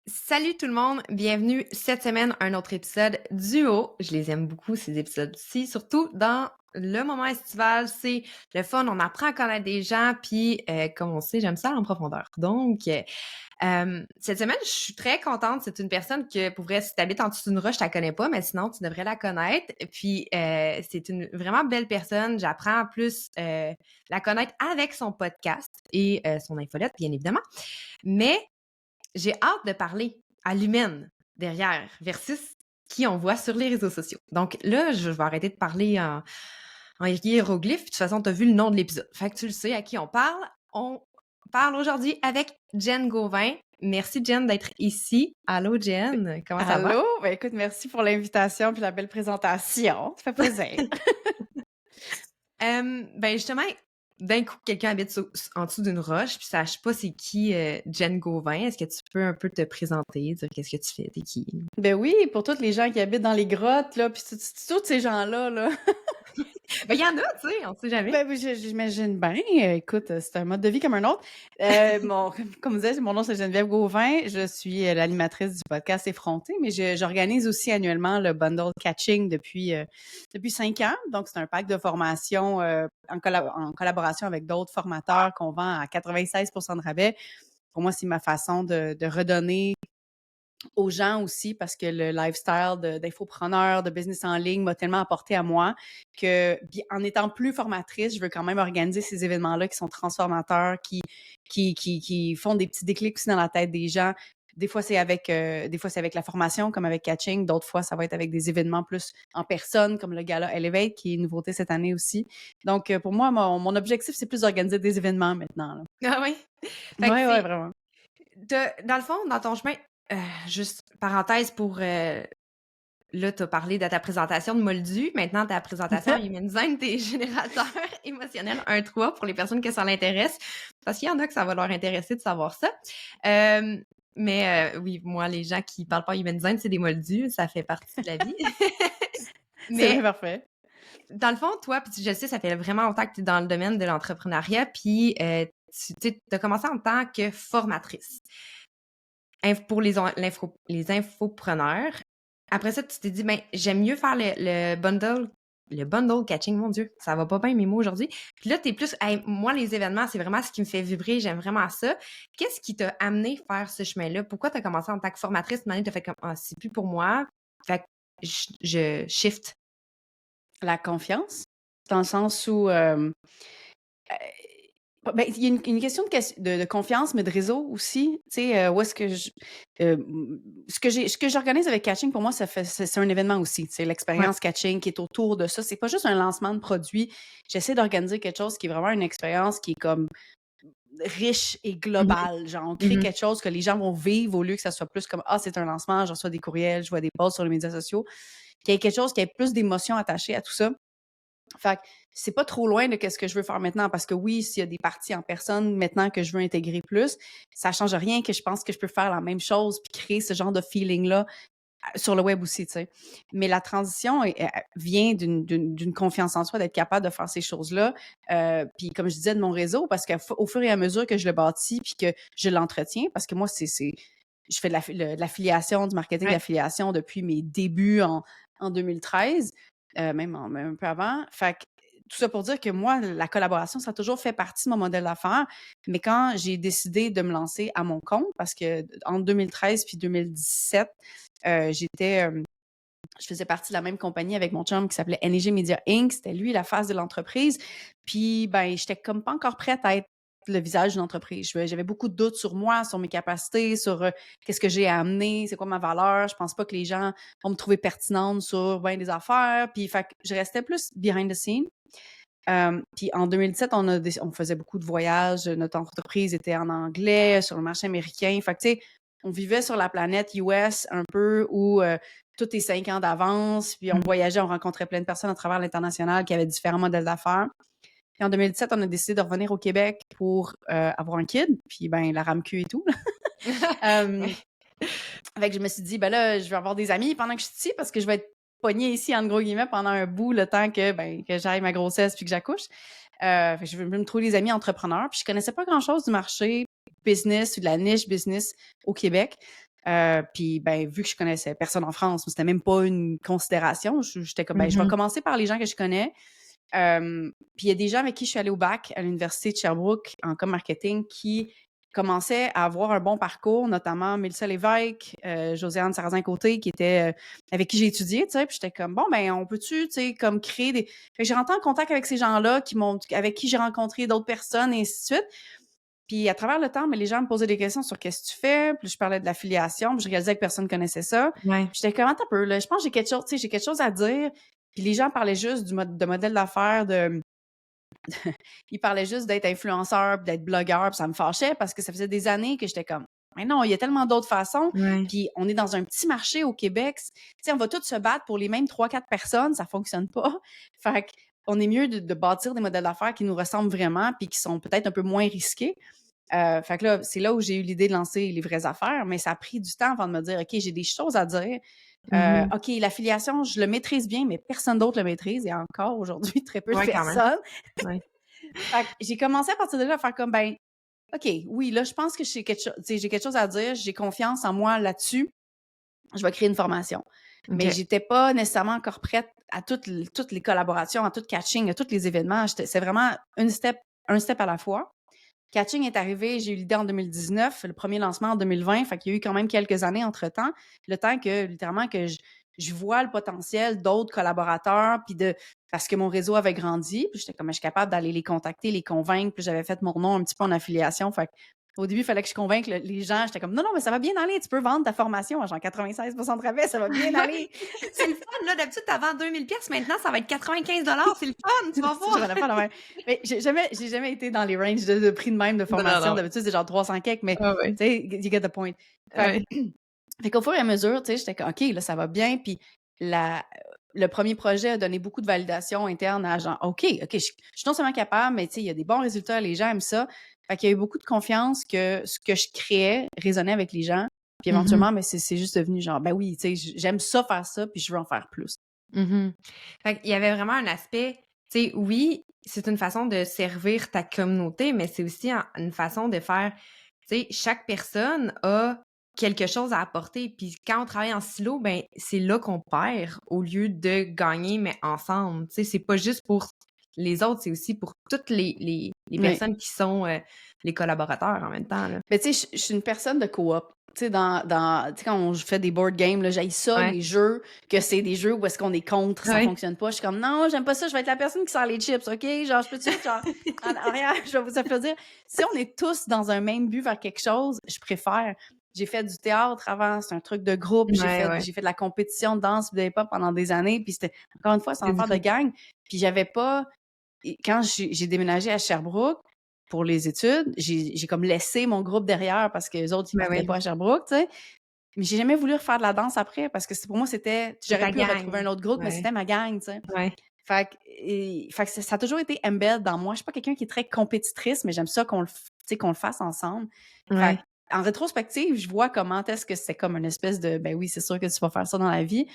Salut tout le monde, bienvenue cette semaine à un autre épisode duo. Je les aime beaucoup ces épisodes-ci, surtout dans le moment estival, c'est le fun, on apprend à connaître des gens, puis comme on sait, j'aime ça en profondeur. Donc, cette semaine, je suis très contente, c'est une personne que, pour vrai, si t'habites en dessous d'une roche, je la connais pas, mais sinon, tu devrais la connaître. Puis, c'est une vraiment belle personne, j'apprends en plus la connaître avec son podcast et son infolette, bien évidemment. Mais j'ai hâte de parler à l'humaine derrière versus qui on voit sur les réseaux sociaux. Donc là, je vais arrêter de parler en hiéroglyphe. De toute façon, tu as vu le nom de l'épisode. Fait que tu le sais à qui on parle. On parle aujourd'hui avec Jen Gauvin. Merci Jen d'être ici. Allô Jen, comment ça va? Allô? Ben écoute, merci pour l'invitation puis la belle présentation. Ça fait plaisir. Ben justement, d'un coup, quelqu'un habite en dessous d'une roche puis sache pas c'est qui Jen Gauvin. Est-ce que tu peux un peu te présenter, dire qu'est-ce que tu fais, t'es qui? Ben oui, pour tous les gens qui habitent dans les grottes, là, puis tous ces gens-là, là. Ben il y en a, tu sais, on sait jamais. Ben oui, j'imagine bien. Écoute, c'est un mode de vie comme un autre. Comme on disait, mon nom, c'est Geneviève Gauvin. Je suis l'animatrice du podcast Effronté, mais j'organise aussi annuellement le Bundle Catching depuis 5 ans. Donc, c'est un pack de formation en collaboration avec d'autres formateurs qu'on vend à 96 de rabais. Pour moi, c'est ma façon de redonner aux gens aussi parce que le lifestyle d'infopreneur, de business en ligne m'a tellement apporté à moi que, en étant plus formatrice, je veux quand même organiser ces événements-là qui sont transformateurs, qui font des petits déclics aussi dans la tête des gens. Des fois, c'est avec la formation, comme avec Catching. D'autres fois, ça va être avec des événements plus en personne, comme le Gala Elevate, qui est une nouveauté cette année aussi. Donc, pour moi, mon objectif, c'est plus d'organiser des événements maintenant, là. Ah oui? Fait que Ouais, c'est vraiment. dans le fond, dans ton chemin, juste parenthèse pour, là, tu as parlé de ta présentation de Moldu. Maintenant, ta présentation à Human Design, tu générateur émotionnel 1-3 pour les personnes que ça l'intéresse. Parce qu'il y en a que ça va leur intéresser de savoir ça. Mais oui, moi, les gens qui parlent pas Human Design, c'est des Moldus. Ça fait partie de la vie. C'est bien Mais parfait. dans le fond, toi, puis je sais, ça fait vraiment longtemps que tu es dans le domaine de l'entrepreneuriat, puis tu as commencé en tant que formatrice pour les infopreneurs. Après ça, tu t'es dit, ben, j'aime mieux faire le bundle catching, mon Dieu, ça va pas bien mes mots aujourd'hui. Puis là, t'es plus, hey, moi, les événements, c'est vraiment ce qui me fait vibrer, j'aime vraiment ça. Qu'est-ce qui t'a amené faire ce chemin-là? Pourquoi t'as commencé en tant que formatrice? Une année, t'as fait comme, ah, c'est plus pour moi. Fait que je shift. La confiance, dans le sens où, il y a une question de confiance, mais de réseau aussi. Tu sais, où est-ce que ce que j'organise avec Catching, pour moi, c'est un événement aussi. C'est Ouais. l'expérience Catching qui est autour de ça. C'est pas juste un lancement de produit. J'essaie d'organiser quelque chose qui est vraiment une expérience qui est comme riche et Mhm, globale. Genre, on crée mhm. quelque chose que les gens vont vivre au lieu que ça soit plus comme, ah, c'est un lancement, je reçois des courriels, je vois des posts sur les médias sociaux. Qu'il y ait quelque chose qui ait plus d'émotions attachées à tout ça. Fait que c'est pas trop loin de ce que je veux faire maintenant parce que oui, s'il y a des parties en personne maintenant que je veux intégrer plus, ça change rien que je pense que je peux faire la même chose puis créer ce genre de feeling-là sur le web aussi, tu sais. Mais la transition vient d'une confiance en soi, d'être capable de faire ces choses-là. Puis comme je disais, de mon réseau, parce qu'au fur et à mesure que je le bâtis puis que je l'entretiens, parce que moi, je fais de l'affiliation, du marketing Ouais. d'affiliation depuis mes débuts en 2013, même un peu avant. Fait que tout ça pour dire que moi, la collaboration, ça a toujours fait partie de mon modèle d'affaires. Mais quand j'ai décidé de me lancer à mon compte, parce que entre 2013 puis 2017, je faisais partie de la même compagnie avec mon chum qui s'appelait NEG Media Inc. C'était lui la face de l'entreprise. Puis, ben, j'étais comme pas encore prête à être le visage d'une entreprise. J'avais beaucoup de doutes sur moi, sur mes capacités, sur qu'est-ce que j'ai à amener, c'est quoi ma valeur. Je pense pas que les gens vont me trouver pertinente sur ben des affaires. Puis, fait que je restais plus behind the scene. Puis en 2017, on faisait beaucoup de voyages. Notre entreprise était en anglais sur le marché américain. Fait que, tu sais, on vivait sur la planète US un peu où tout est 5 ans d'avance. Puis on Mhm. voyageait, on rencontrait plein de personnes à travers l'international qui avaient différents modèles d'affaires. Puis en 2017, on a décidé de revenir au Québec pour avoir un kid. Puis ben la RAMQ et tout. euh, Ouais. Fait que je me suis dit, ben là, je vais avoir des amis pendant que je suis ici parce que je vais être pognée ici, en gros guillemets, pendant un bout, le temps que j'aille ma grossesse puis que j'accouche. Fait que je veux me trouver des amis entrepreneurs. Puis je connaissais pas grand-chose du marché business ou de la niche business au Québec. Puis, ben, vu que je connaissais personne en France, c'était même pas une considération. J'étais comme, ben, je vais commencer par les gens que je connais. Puis il y a des gens avec qui je suis allée au bac à l'Université de Sherbrooke en marketing qui commençaient à avoir un bon parcours, notamment Mélissa Lévesque, Josiane Sarrazin-Côté, qui était avec qui j'ai étudié, tu sais. Puis j'étais comme, bon, ben, on peut-tu, tu sais, comme créer des... Fait que j'ai rentré en contact avec ces gens-là avec qui j'ai rencontré d'autres personnes, et ainsi de suite. Puis à travers le temps, mais les gens me posaient des questions sur qu'est-ce que tu fais. Puis je parlais de l'affiliation, puis je réalisais que personne ne connaissait ça. Ouais. Puis j'étais comme, attends un peu, là, je pense que j'ai quelque chose, tu sais, j'ai quelque chose à dire. Puis les gens parlaient juste de modèle d'affaires, ils parlaient juste d'être influenceur, puis d'être blogueur, puis ça me fâchait parce que ça faisait des années que j'étais comme, mais non, il y a tellement d'autres façons. Ouais. Puis on est dans un petit marché au Québec. Tu sais, on va tous se battre pour les mêmes 3-4 personnes, ça fonctionne pas. Fait qu'on est mieux de bâtir des modèles d'affaires qui nous ressemblent vraiment, puis qui sont peut-être un peu moins risqués. Fait que là, c'est là où j'ai eu l'idée de lancer les vraies affaires, mais ça a pris du temps avant de me dire, OK, j'ai des choses à dire. OK, l'affiliation, je le maîtrise bien, mais personne d'autre le maîtrise. Et encore aujourd'hui, très peu de Ouais, quand même. personnes. Ouais. Fait que j'ai commencé à partir de là à faire comme, ben, OK, oui, là, je pense que j'ai quelque chose à dire, j'ai confiance en moi là-dessus. Je vais créer une formation. Mais OK. j'étais pas nécessairement encore prête à toutes les collaborations, à tout catching, à tous les événements. C'est vraiment un step à la fois. Catching est arrivé, j'ai eu l'idée en 2019, le premier lancement en 2020, fait qu'il y a eu quand même quelques années entre-temps, le temps que, littéralement, que je vois le potentiel d'autres collaborateurs, puis parce que mon réseau avait grandi, puis j'étais comme, je suis capable d'aller les contacter, les convaincre, puis j'avais fait mon nom un petit peu en affiliation, fait au début, il fallait que je convainque les gens. J'étais comme, non, mais ça va bien aller. Tu peux vendre ta formation à genre 96% de rabais. Ça va bien aller. C'est le fun, là. D'habitude, t'avais 2000 pièces. Maintenant, ça va être 95 $. C'est le fun. Tu vas voir. Mais j'ai jamais été dans les ranges de prix de même de formation. Non. D'habitude, c'est genre 300 quelques, mais Ouais. tu sais, you get the point. Ouais. Fait qu'au fur et à mesure, tu sais, j'étais comme, OK, là, ça va bien. Puis le premier projet a donné beaucoup de validation interne à genre, OK, je suis non seulement capable, mais tu sais, il y a des bons résultats, les gens aiment ça. Fait qu'il y a eu beaucoup de confiance que ce que je créais résonnait avec les gens. Puis éventuellement, mais c'est juste devenu genre, ben oui, tu sais, j'aime ça faire ça, puis je veux en faire plus. Fait qu'il y avait vraiment un aspect, tu sais, oui, c'est une façon de servir ta communauté, mais c'est aussi une façon de faire, tu sais, chaque personne a quelque chose à apporter. Puis quand on travaille en silo, ben c'est là qu'on perd au lieu de gagner, mais ensemble. Tu sais, c'est pas juste pour les autres, c'est aussi pour toutes les personnes qui sont les collaborateurs en même temps. Là. Mais tu sais, je suis une personne de coop. Tu sais, tu sais, quand on fait des board games, là, j'haïs ça, les jeux, que c'est des jeux où est-ce qu'on est contre, ça fonctionne pas. Je suis comme, non, j'aime pas ça, je vais être la personne qui sort les chips, OK? Genre, je peux-tu, genre, en arrière, je vais vous applaudir. Si on est tous dans un même but vers quelque chose, je préfère. J'ai fait du théâtre avant, c'est un truc de groupe. J'ai fait de la compétition de danse et de hip-hop pendant des années. Puis c'était, encore une fois, c'est une affaire de gang. Puis j'avais pas... Quand j'ai déménagé à Sherbrooke, pour les études, j'ai comme laissé mon groupe derrière parce que les autres, ils partaient pas à Sherbrooke, tu sais. Mais j'ai jamais voulu refaire de la danse après parce que pour moi, j'aurais pu retrouver un autre groupe, mais c'était ma gang, tu sais. Fait que ça a toujours été embed dans moi. Je suis pas quelqu'un qui est très compétitrice, mais j'aime ça qu'on le fasse ensemble. Fait en rétrospective, je vois comment est-ce que c'est comme une espèce de, ben oui, c'est sûr que tu vas faire ça dans la vie.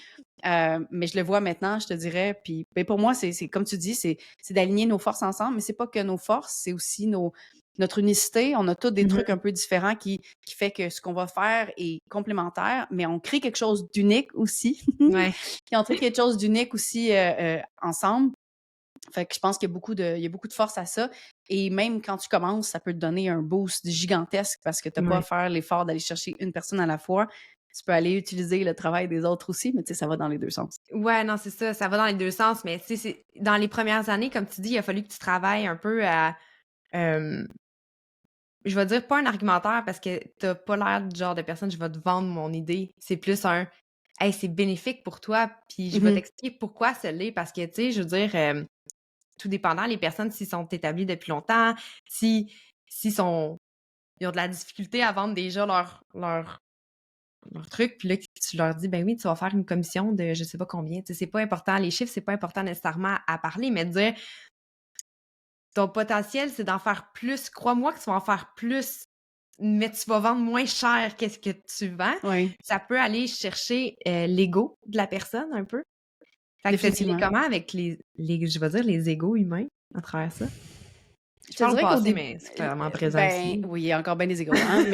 Mais je le vois maintenant, je te dirais. Puis ben pour moi, c'est comme tu dis, c'est d'aligner nos forces ensemble, mais c'est pas que nos forces, c'est aussi notre unicité. On a tous des trucs un peu différents qui fait que ce qu'on va faire est complémentaire, mais on crée quelque chose d'unique aussi. Puis on crée quelque chose d'unique aussi ensemble. Fait que je pense qu'il y a beaucoup de force à ça. Et même quand tu commences, ça peut te donner un boost gigantesque parce que tu n'as pas à faire l'effort d'aller chercher une personne à la fois. Tu peux aller utiliser le travail des autres aussi, mais tu sais, ça va dans les deux sens. Ouais, non, c'est ça. Ça va dans les deux sens, mais tu sais, dans les premières années, comme tu dis, il a fallu que tu travailles un peu à... je vais dire pas un argumentaire parce que t'as pas l'air du genre de personne, je vais te vendre mon idée. C'est plus un... Hey, c'est bénéfique pour toi, puis je vais t'expliquer pourquoi ça l'est. Parce que, tu sais, je veux dire... tout dépendant, les personnes, s'ils sont établies depuis longtemps, ils ont de la difficulté à vendre déjà leur truc, puis là, tu leur dis, ben oui, tu vas faire une commission de je sais pas combien. Tu sais, c'est pas important, les chiffres, c'est pas important nécessairement à parler, mais de dire, ton potentiel, c'est d'en faire plus. Crois-moi que tu vas en faire plus, mais tu vas vendre moins cher qu'est-ce que tu vends. Ça peut aller chercher l'ego de la personne un peu. Fait que tu comment avec les je vais dire, les égos humains à travers ça? Je parle au passé, mais c'est clairement présent ici. Oui, il y a encore bien des égos, hein?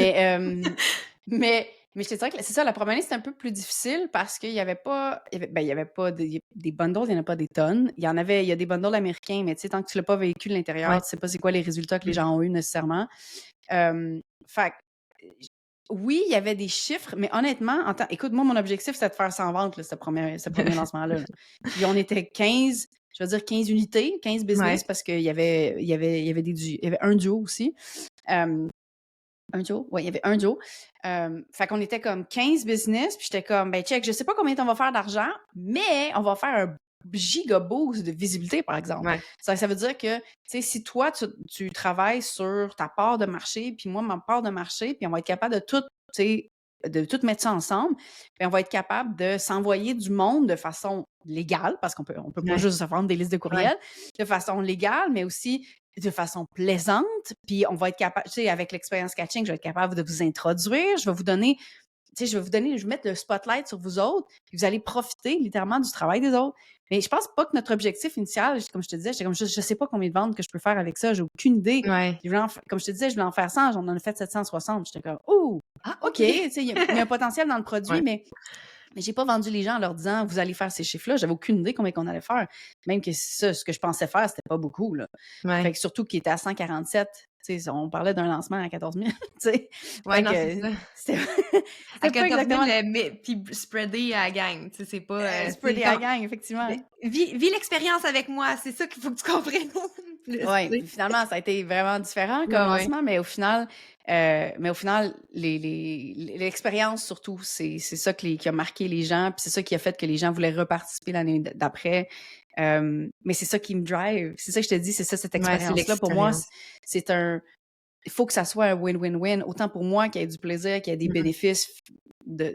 Mais Mais je te dirais que c'est ça, la première année, c'était un peu plus difficile parce qu'il y avait pas il y avait pas des bundles, il y en a pas des tonnes. Il y a des bundles américains, mais tu sais, tant que tu l'as pas vécu de l'intérieur, Ouais. tu sais pas c'est quoi les résultats que les Mmh. gens ont eu nécessairement. Fait que, oui, il y avait des chiffres, mais honnêtement, écoute, moi, mon objectif, c'était de faire 100 ventes, là, ce premier lancement-là. Là. Puis on était 15, je veux dire 15 unités, 15 business, Ouais. parce qu'il il y avait un duo aussi. Euh, un duo? Oui, il y avait un duo. Fait qu'on était comme 15 business, puis j'étais comme, ben check, je sais pas combien on va faire d'argent, mais on va faire un giga boost de visibilité, par exemple. Ouais. Ça veut dire que, tu sais, si toi, tu travailles sur ta part de marché, puis moi, ma part de marché, puis on va être capable de tout, tu sais, de tout mettre ça ensemble, puis on va être capable de s'envoyer du monde de façon légale, parce on peut pas Ouais. juste se vendre des listes de Ouais. courriels, de façon légale, mais aussi de façon plaisante, puis on va être capable, tu sais, avec l'expérience catching, je vais être capable de vous introduire, je vais vous donner, tu sais, je vais mettre le spotlight sur vous autres, puis vous allez profiter littéralement du travail des autres. Mais je pense pas que notre objectif initial, comme je te disais, j'étais comme, je sais pas combien de ventes que je peux faire avec ça, j'ai aucune idée. Ouais. Comme je te disais, je voulais en faire 100, j'en en ai fait 760. J'étais comme, oh, Ah, OK, OK. tu sais, il y a un potentiel dans le produit, Ouais. mais j'ai pas vendu les gens en leur disant, vous allez faire ces chiffres-là. J'avais aucune idée combien qu'on allait faire. Même que ça, ce que je pensais faire, c'était pas beaucoup, là. Fait Ouais. que surtout qu'il était à 147, tu sais, on parlait d'un lancement à 14 000, tu sais. Ouais, Fait non, c'est que ça. c'était À c'était pas 14 000, exactement mais puis spreadé à la gang, tu sais, c'est pas, tu sais, spreadé à la gang, effectivement. vis l'expérience avec moi, c'est ça qu'il faut que tu comprennes plus, tu Ouais, sais. puis finalement, ça a été vraiment différent Ouais, comme ouais. lancement, mais au final, l'expérience surtout, c'est ça qui a marqué les gens, puis c'est ça qui a fait que les gens voulaient reparticiper l'année d'après. Mais c'est ça qui me drive, c'est ça que je te dis, c'est ça, cette Ouais, c'est expérience-là. Pour moi, l'expérience. c'est il faut que ça soit un win-win-win, autant pour moi qu'il y ait du plaisir, qu'il y ait des Mmh. bénéfices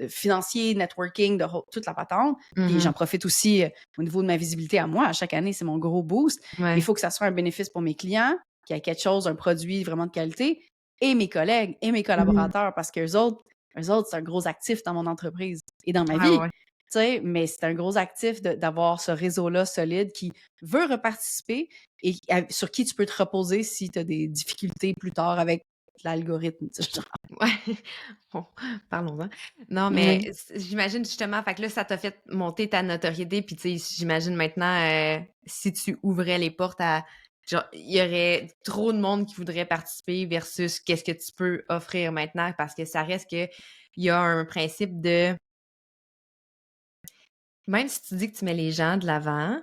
financiers, networking, toute la patente. Puis Mmh. j'en profite aussi au niveau de ma visibilité à moi. À chaque année, c'est mon gros boost. Mais il Ouais. faut que ça soit un bénéfice pour mes clients, qu'il y ait quelque chose, un produit vraiment de qualité, et mes collègues et mes Mmh. collaborateurs, parce eux autres, c'est un gros actif dans mon entreprise et dans ma Ouais, vie. ouais. Tu sais, mais c'est un gros actif d'avoir ce réseau-là solide qui veut reparticiper et sur qui tu peux te reposer si tu as des difficultés plus tard avec l'algorithme, tu sais, genre. Ouais. Bon, parlons-en. Non, mais Oui. j'imagine justement, fait que là, ça t'a fait monter ta notoriété, puis tu sais, j'imagine maintenant, si tu ouvrais les portes à genre, il y aurait trop de monde qui voudrait participer versus qu'est-ce que tu peux offrir maintenant, parce que ça reste que il y a un principe de même si tu dis que tu mets les gens de l'avant,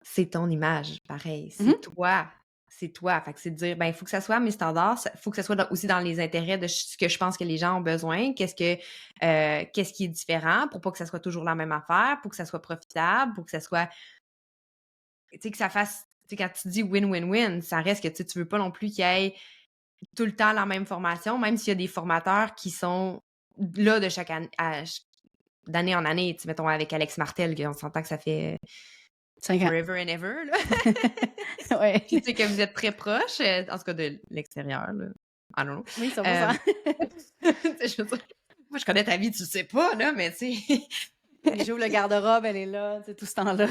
c'est ton image, pareil. C'est Mhm. toi. C'est toi. Fait que c'est de dire, ben, il faut que ça soit mes standards. Il faut que ça soit aussi dans les intérêts de ce que je pense que les gens ont besoin. Qu'est-ce qui est différent pour pas que ça soit toujours la même affaire, pour que ça soit profitable, pour que ça soit, tu sais, que ça fasse, tu sais, quand tu dis win-win-win, ça reste que tu veux pas non plus qu'il y ait tout le temps la même formation, même s'il y a des formateurs qui sont là de chaque année, d'année en année. Tu sais, mettons avec Alex Martel, on s'entend que ça fait 5 ans. forever and ever, là. Ouais. Puis tu sais que vous êtes très proches, en tout cas de l'extérieur, là. I don't know. Oui, 100%. Tu sais, je veux dire, moi, je connais ta vie, tu le sais pas, là, mais tu sais. J'ouvre le garde-robe, elle est là, tu sais, tout ce temps-là.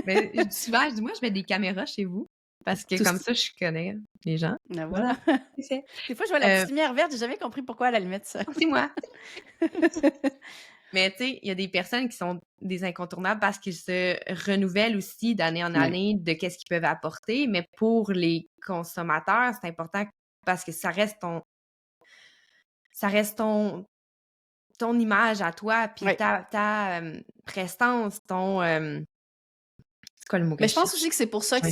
Mais je dis souvent, je dis, moi, je mets des caméras chez vous parce que Tout comme ce... ça, je connais les gens. Ben Voilà, voilà. c'est fait. Des fois, je vois la Euh, petite lumière verte, j'ai jamais compris pourquoi elle allumait ça. c'est moi. Mais tu sais, il y a des personnes qui sont des incontournables parce qu'ils se renouvellent aussi d'année en Oui. année de qu'est-ce qu'ils peuvent apporter. Mais pour les consommateurs, c'est important parce que ça reste ton image à toi, puis Oui. ta prestance, c'est quoi le mot que Mais je je pense cherche? aussi que c'est pour ça que Oui.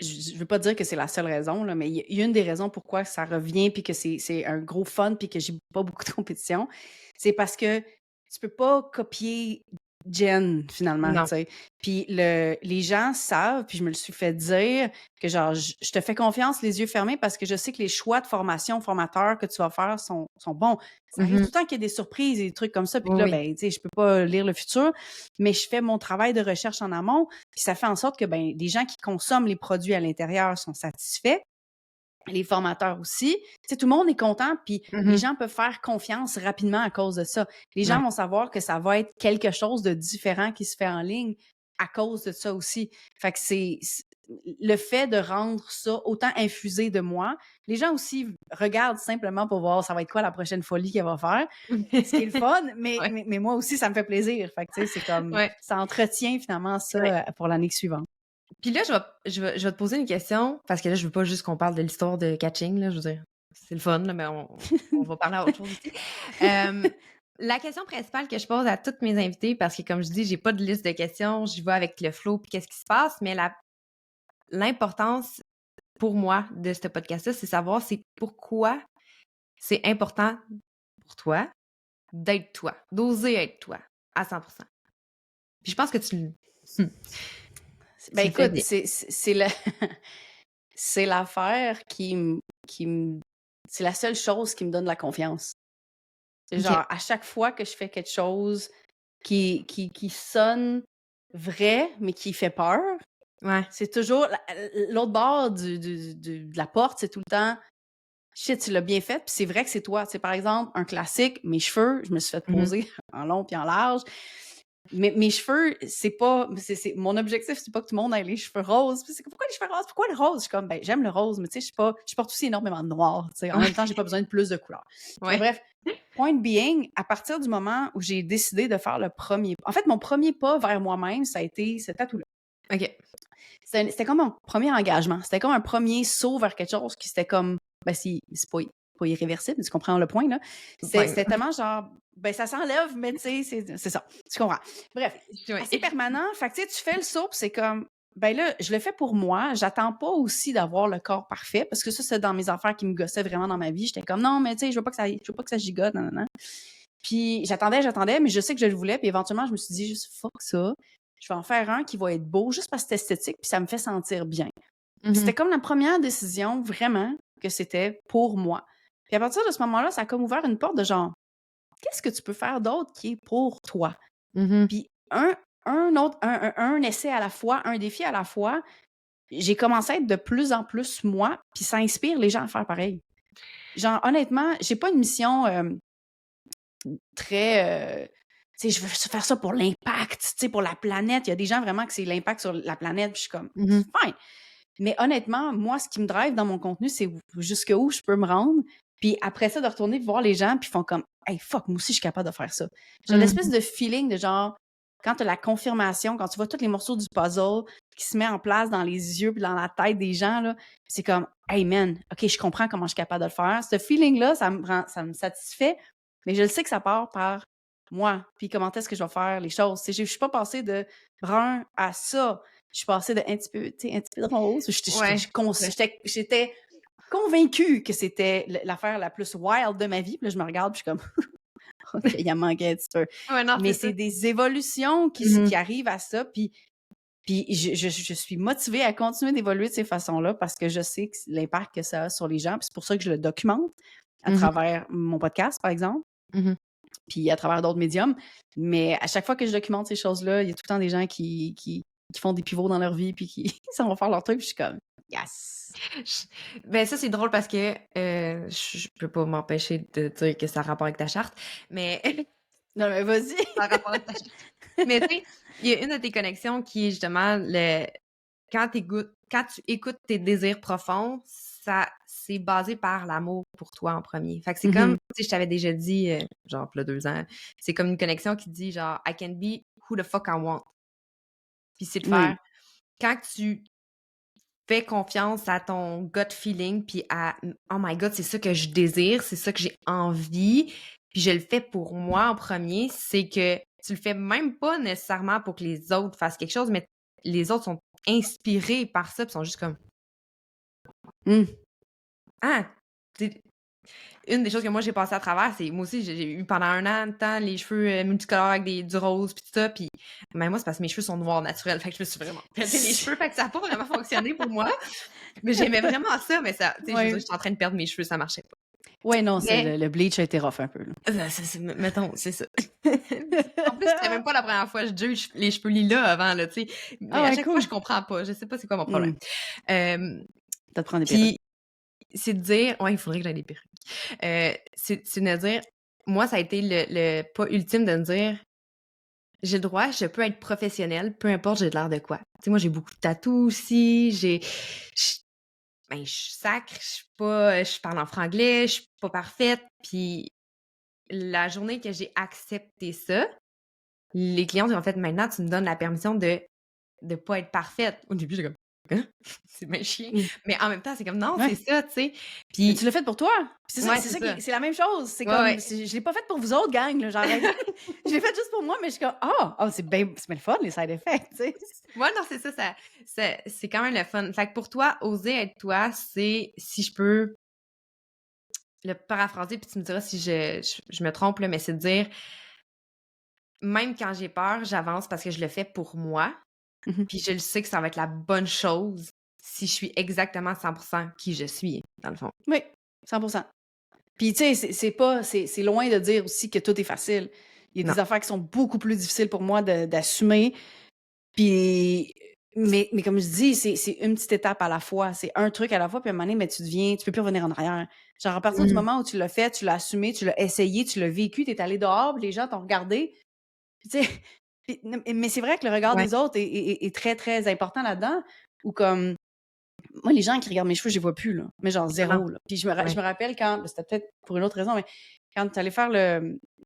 je veux pas dire que c'est la seule raison, là, mais il y a une des raisons pourquoi ça revient puis que c'est un gros fun puis que j'ai pas beaucoup de compétition. C'est parce que tu peux pas copier Jen, finalement, tu Non. sais. Puis les gens savent, puis je me le suis fait dire, que genre, je te fais confiance les yeux fermés parce que je sais que les choix de formation, formateurs que tu vas faire sont bons. Ça arrive tout Mmh. le temps qu'il y ait des surprises et des trucs comme ça, puis que Oui, là, oui. ben, tu sais, je peux pas lire le futur, mais je fais mon travail de recherche en amont, puis ça fait en sorte que, ben, les gens qui consomment les produits à l'intérieur sont satisfaits, les formateurs aussi. Tu sais, tout le monde est content, puis les Mmh. gens peuvent faire confiance rapidement à cause de ça. Les gens Ouais. vont savoir que ça va être quelque chose de différent qui se fait en ligne à cause de ça aussi. Fait que le fait de rendre ça autant infusé de moi, les gens aussi regardent simplement pour voir ça va être quoi la prochaine folie qu'elle va faire. Ce qui est le fun, mais, Ouais. mais, mais moi aussi, ça me fait plaisir. Fait que, tu sais, c'est comme, Ouais. ça entretient finalement ça Ouais. pour l'année suivante. Puis là, je vais te poser une question, parce que là, je veux pas juste qu'on parle de l'histoire de catching, là, je veux dire, c'est le fun, là, mais on va parler d'autre chose aussi. La question principale que je pose à toutes mes invités, parce que comme je dis, j'ai pas de liste de questions, j'y vais avec le flow puis qu'est-ce qui se passe, mais l'importance pour moi de ce podcast-là, c'est savoir c'est pourquoi c'est important pour toi d'être toi, d'oser être toi à 100%. Puis je pense que tu Ben le fais écoute, bien. c'est l'affaire c'est la seule chose qui me donne la confiance. Genre, OK. à chaque fois que je fais quelque chose qui sonne vrai, mais qui fait peur, Ouais. c'est toujours l'autre bord de la porte, c'est tout le temps shit, tu l'as bien fait, puis c'est vrai que c'est toi. C'est par exemple un classique, mes cheveux, je me suis fait Mhm. poser en long puis en large. Mais mes cheveux, c'est pas. Mon objectif, c'est pas que tout le monde ait les cheveux roses. Puis c'est pourquoi les cheveux roses? Pourquoi le rose? Je suis comme, ben, j'aime le rose, mais tu sais, je porte aussi énormément de noir. Tu sais. En même temps, j'ai pas besoin de plus de couleurs. Mais Ouais. bref, point being, à partir du moment où j'ai décidé de faire le premier. En fait, mon premier pas vers moi-même, ça a été ce tatou-là. OK. C'était comme un premier engagement. C'était comme un premier saut vers quelque chose qui c'était comme. Ben, c'est pas irréversible, tu comprends le point, là. Fine. C'était tellement genre. Ben, ça s'enlève, mais tu sais, c'est ça. Tu comprends. Bref, Ouais. assez permanent. Fait que tu sais, tu fais le saut, puis c'est comme. Ben là, je le fais pour moi. J'attends pas aussi d'avoir le corps parfait, parce que ça, c'est dans mes affaires qui me gossaient vraiment dans ma vie. J'étais comme, non, mais tu sais, je veux pas que ça gigote, non, non, non. Puis j'attendais, mais je sais que je le voulais. Puis éventuellement, je me suis dit, juste fuck ça. Je vais en faire un qui va être beau juste parce que c'est esthétique, puis ça me fait sentir bien. Puis c'était Mhm. comme la première décision, vraiment, que c'était pour moi. Puis à partir de ce moment-là, ça a comme ouvert une porte de genre, qu'est-ce que tu peux faire d'autre qui est pour toi? Mhm. Puis un essai à la fois, un défi à la fois, j'ai commencé à être de plus en plus moi, puis ça inspire les gens à faire pareil. Genre, honnêtement, j'ai pas une mission très. Tu sais, je veux faire ça pour l'impact, tu sais, pour la planète. Il y a des gens vraiment que c'est l'impact sur la planète, puis je suis comme, Mhm. fine. Mais honnêtement, moi, ce qui me drive dans mon contenu, c'est jusqu'où je peux me rendre. Puis après ça, de retourner voir les gens, puis ils font comme, hey, fuck, moi aussi, je suis capable de faire ça. J'ai l'espèce Mhm. de feeling de genre, quand tu as la confirmation, quand tu vois tous les morceaux du puzzle qui se met en place dans les yeux puis dans la tête des gens, là, c'est comme, hey man, OK, je comprends comment je suis capable de le faire. Ce feeling-là, ça me satisfait, mais je le sais que ça part par moi. Puis comment est-ce que je vais faire les choses? Je ne suis pas passée de brun à ça. Je suis passée de un petit peu, tu sais, un petit peu de rose. Ouais. Ouais. J'étais convaincue que c'était l'affaire la plus wild de ma vie. Puis là, je me regarde, puis je suis comme, OK, il en manquait un petit peu. Ouais, non, Mais c'est ça. c'est des évolutions Mhm. qui arrivent à ça. Puis je suis motivée à continuer d'évoluer de ces façons-là parce que je sais l'impact que ça a sur les gens. Puis c'est pour ça que je le documente à Mhm. travers mon podcast, par exemple, Mhm. puis à travers d'autres médiums. Mais à chaque fois que je documente ces choses-là, il y a tout le temps des gens qui font des pivots dans leur vie puis qui s'en vont faire leur truc. Puis je suis comme, yes! Ben ça, c'est drôle parce que je peux pas m'empêcher de dire que ça a rapport avec ta charte, mais Non, mais vas-y! ça a rapport avec ta charte. Mais tu sais, il y a une de tes connexions qui est justement quand tu écoutes tes désirs profonds, c'est basé par l'amour pour toi en premier. Fait que c'est comme, Mhm. tu sais, je t'avais déjà dit, genre, il y a 2 ans, c'est comme une connexion qui dit genre, I can be who the fuck I want. Puis c'est de Oui. faire, quand tu fais confiance à ton gut feeling, puis à oh my god, c'est ça que je désire, c'est ça que j'ai envie, puis je le fais pour moi en premier, c'est que tu le fais même pas nécessairement pour que les autres fassent quelque chose, mais les autres sont inspirés par ça, puis sont juste comme Mm. ah, tu une des choses que moi j'ai passé à travers, c'est moi aussi j'ai eu pendant un an de temps les cheveux multicolores avec du rose puis tout ça, puis mais moi c'est parce que mes cheveux sont noirs naturels, fait que je me suis vraiment pété les cheveux, fait que ça a pas vraiment fonctionné pour moi. Mais j'aimais vraiment ça, mais ça, tu sais, je veux dire, Ouais. j'étais en train de perdre mes cheveux, ça marchait pas. Ouais, non, Mais, le bleach a été rough un peu. Là. mettons, c'est ça. En plus, c'était même pas la première fois que je juge les cheveux lilas avant, là, tu sais. Mais Ah à ouais, chaque fois, cool. je comprends pas. Je sais pas c'est quoi mon problème. Mm. Euh, T'as te prendre des perruques. Puis, c'est de dire, ouais, il faudrait que j'aille des perruques. C'est de dire, moi, ça a été le pas ultime de me dire, j'ai le droit, je peux être professionnelle, peu importe j'ai l'air de quoi. Tu sais, moi, j'ai beaucoup de tatous aussi, je ben, je suis sacre, je parle en franglais, je suis pas parfaite, puis la journée que j'ai accepté ça, les clientes ils ont fait: «Maintenant, tu me donnes la permission de pas être parfaite». Au début, j'étais comme: «Hein? C'est bien chiant». Mmh. Mais en même temps, c'est comme: «Non, c'est Ouais. ça», tu sais? Mais tu Puis l'as fait pour toi. Puis ouais, c'est c'est ça ça. c'est la même chose. C'est Ouais, comme, ouais. je l'ai pas fait pour vous autres, gang, là, genre, arrêtez. Je l'ai fait juste pour moi, mais je suis comme, c'est bien le fun, les side effects, tu sais. Ouais, non, c'est ça c'est quand même le fun. Fait que pour toi, oser être toi, c'est si je peux le paraphraser, puis tu me diras si je me trompe, là, mais c'est de dire: «Même quand j'ai peur, j'avance parce que je le fais pour moi, Mhm. puis je le sais que ça va être la bonne chose si je suis exactement 100% qui je suis», dans le fond. Oui, 100%. Puis, tu sais, c'est loin de dire aussi que tout est facile. Il y a Non. des affaires qui sont beaucoup plus difficiles pour moi d'assumer. Puis, mais comme je dis, c'est une petite étape à la fois. C'est un truc à la fois, puis à un moment donné, mais tu peux plus revenir en arrière. Genre, à partir du Mmh. moment où tu l'as fait, tu l'as assumé, tu l'as essayé, tu l'as vécu, tu es allé dehors, puis les gens t'ont regardé. Puis, tu sais, mais c'est vrai que le regard Ouais, des autres est très, très important là-dedans. Ou comme, moi, les gens qui regardent mes cheveux, je les vois plus, là. Mais genre non, non. zéro, là. Puis je Ouais. me rappelle quand, c'était peut-être pour une autre raison, mais quand tu allais faire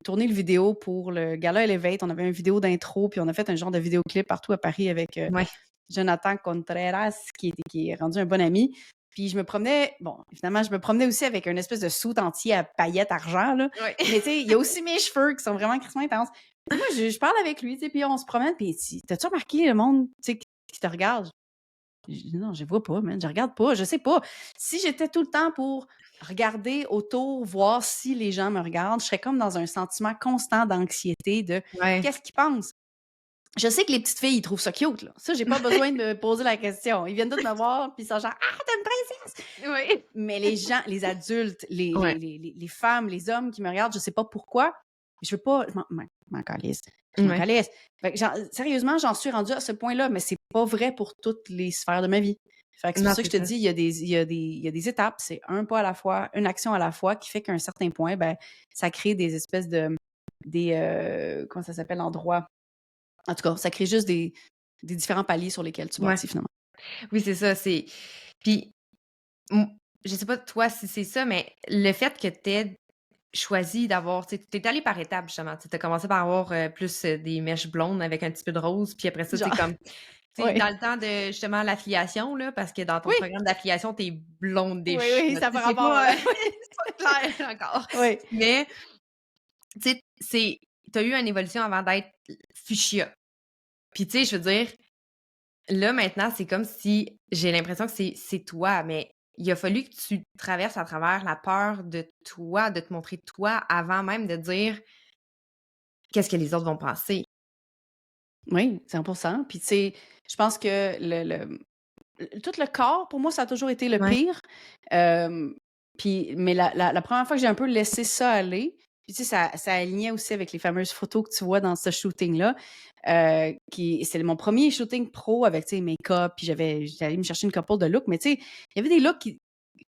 tourner le vidéo pour le gala Elevate, on avait une vidéo d'intro, puis on a fait un genre de vidéoclip partout à Paris avec Ouais. Jonathan Contreras, qui est rendu un bon ami. Puis je me promenais, bon, évidemment, je me promenais aussi avec une espèce de soute entier à paillettes argent, là. Ouais. Mais tu sais, il y a aussi mes cheveux qui sont vraiment crissement intenses. Puis moi, je parle avec lui, tu sais, puis on se promène, puis t'as-tu remarqué le monde, tu sais, qui te regarde? Je dis: «Non, je les vois pas, man, je regarde pas, je sais pas». Si j'étais tout le temps pour regarder autour, voir si les gens me regardent, je serais comme dans un sentiment constant d'anxiété de: Ouais. «Qu'est-ce qu'ils pensent?» Je sais que les petites filles, ils trouvent ça cute, là. Ça, j'ai pas besoin de me poser la question. Ils viennent toutes me voir, puis ils sont genre: «Ah, tu une princesse!» Oui. Mais les gens, les adultes, Ouais. les femmes, les hommes qui me regardent, je sais pas pourquoi, je veux pas, je m'en calisse. Je m'en Ouais. calisse. Fait que sérieusement, j'en suis rendue à ce point-là, mais c'est pas vrai pour toutes les sphères de ma vie. Fait que c'est pour Non, ça que c'est je te ça. dis, il y a des étapes, c'est un pas à la fois, une action à la fois qui fait qu'à un certain point, ben, ça crée des espèces comment ça s'appelle en droit? En tout cas, ça crée juste des différents paliers sur lesquels tu Ouais. bâtis finalement. Oui, c'est ça, puis, mmh, je sais pas toi si c'est ça, mais le fait que tu aies choisi d'avoir tu es allée par étapes justement. Tu as commencé par avoir, plus, des mèches blondes avec un petit peu de rose, puis après ça, tu sais, Genre, comme tu sais, dans ouais. le temps de justement l'affiliation là, parce que dans ton Oui, programme d'affiliation, tu es oui, blondish oui, là, ça tu fait sais, c'est rapport, pas, oui. c'est pas clair encore. Oui. Mais tu sais, tu as eu une évolution avant d'être fuchsia. Puis tu sais, je veux dire, là, maintenant, c'est comme si j'ai l'impression que c'est toi, mais il a fallu que tu traverses à travers la peur de toi, de te montrer toi, avant même de dire: «Qu'est-ce que les autres vont penser?» Oui, 100%. Puis tu sais, je pense que tout le corps, pour moi, ça a toujours été le Ouais, pire. Hem, Puis mais la 1re fois que j'ai un peu laissé ça aller, puis tu sais, ça alignait aussi avec les fameuses photos que tu vois dans ce shooting-là, qui c'est mon premier shooting pro avec, tu sais, make-up, puis j'étais allée me chercher une couple de looks, mais tu sais, il y avait des looks qui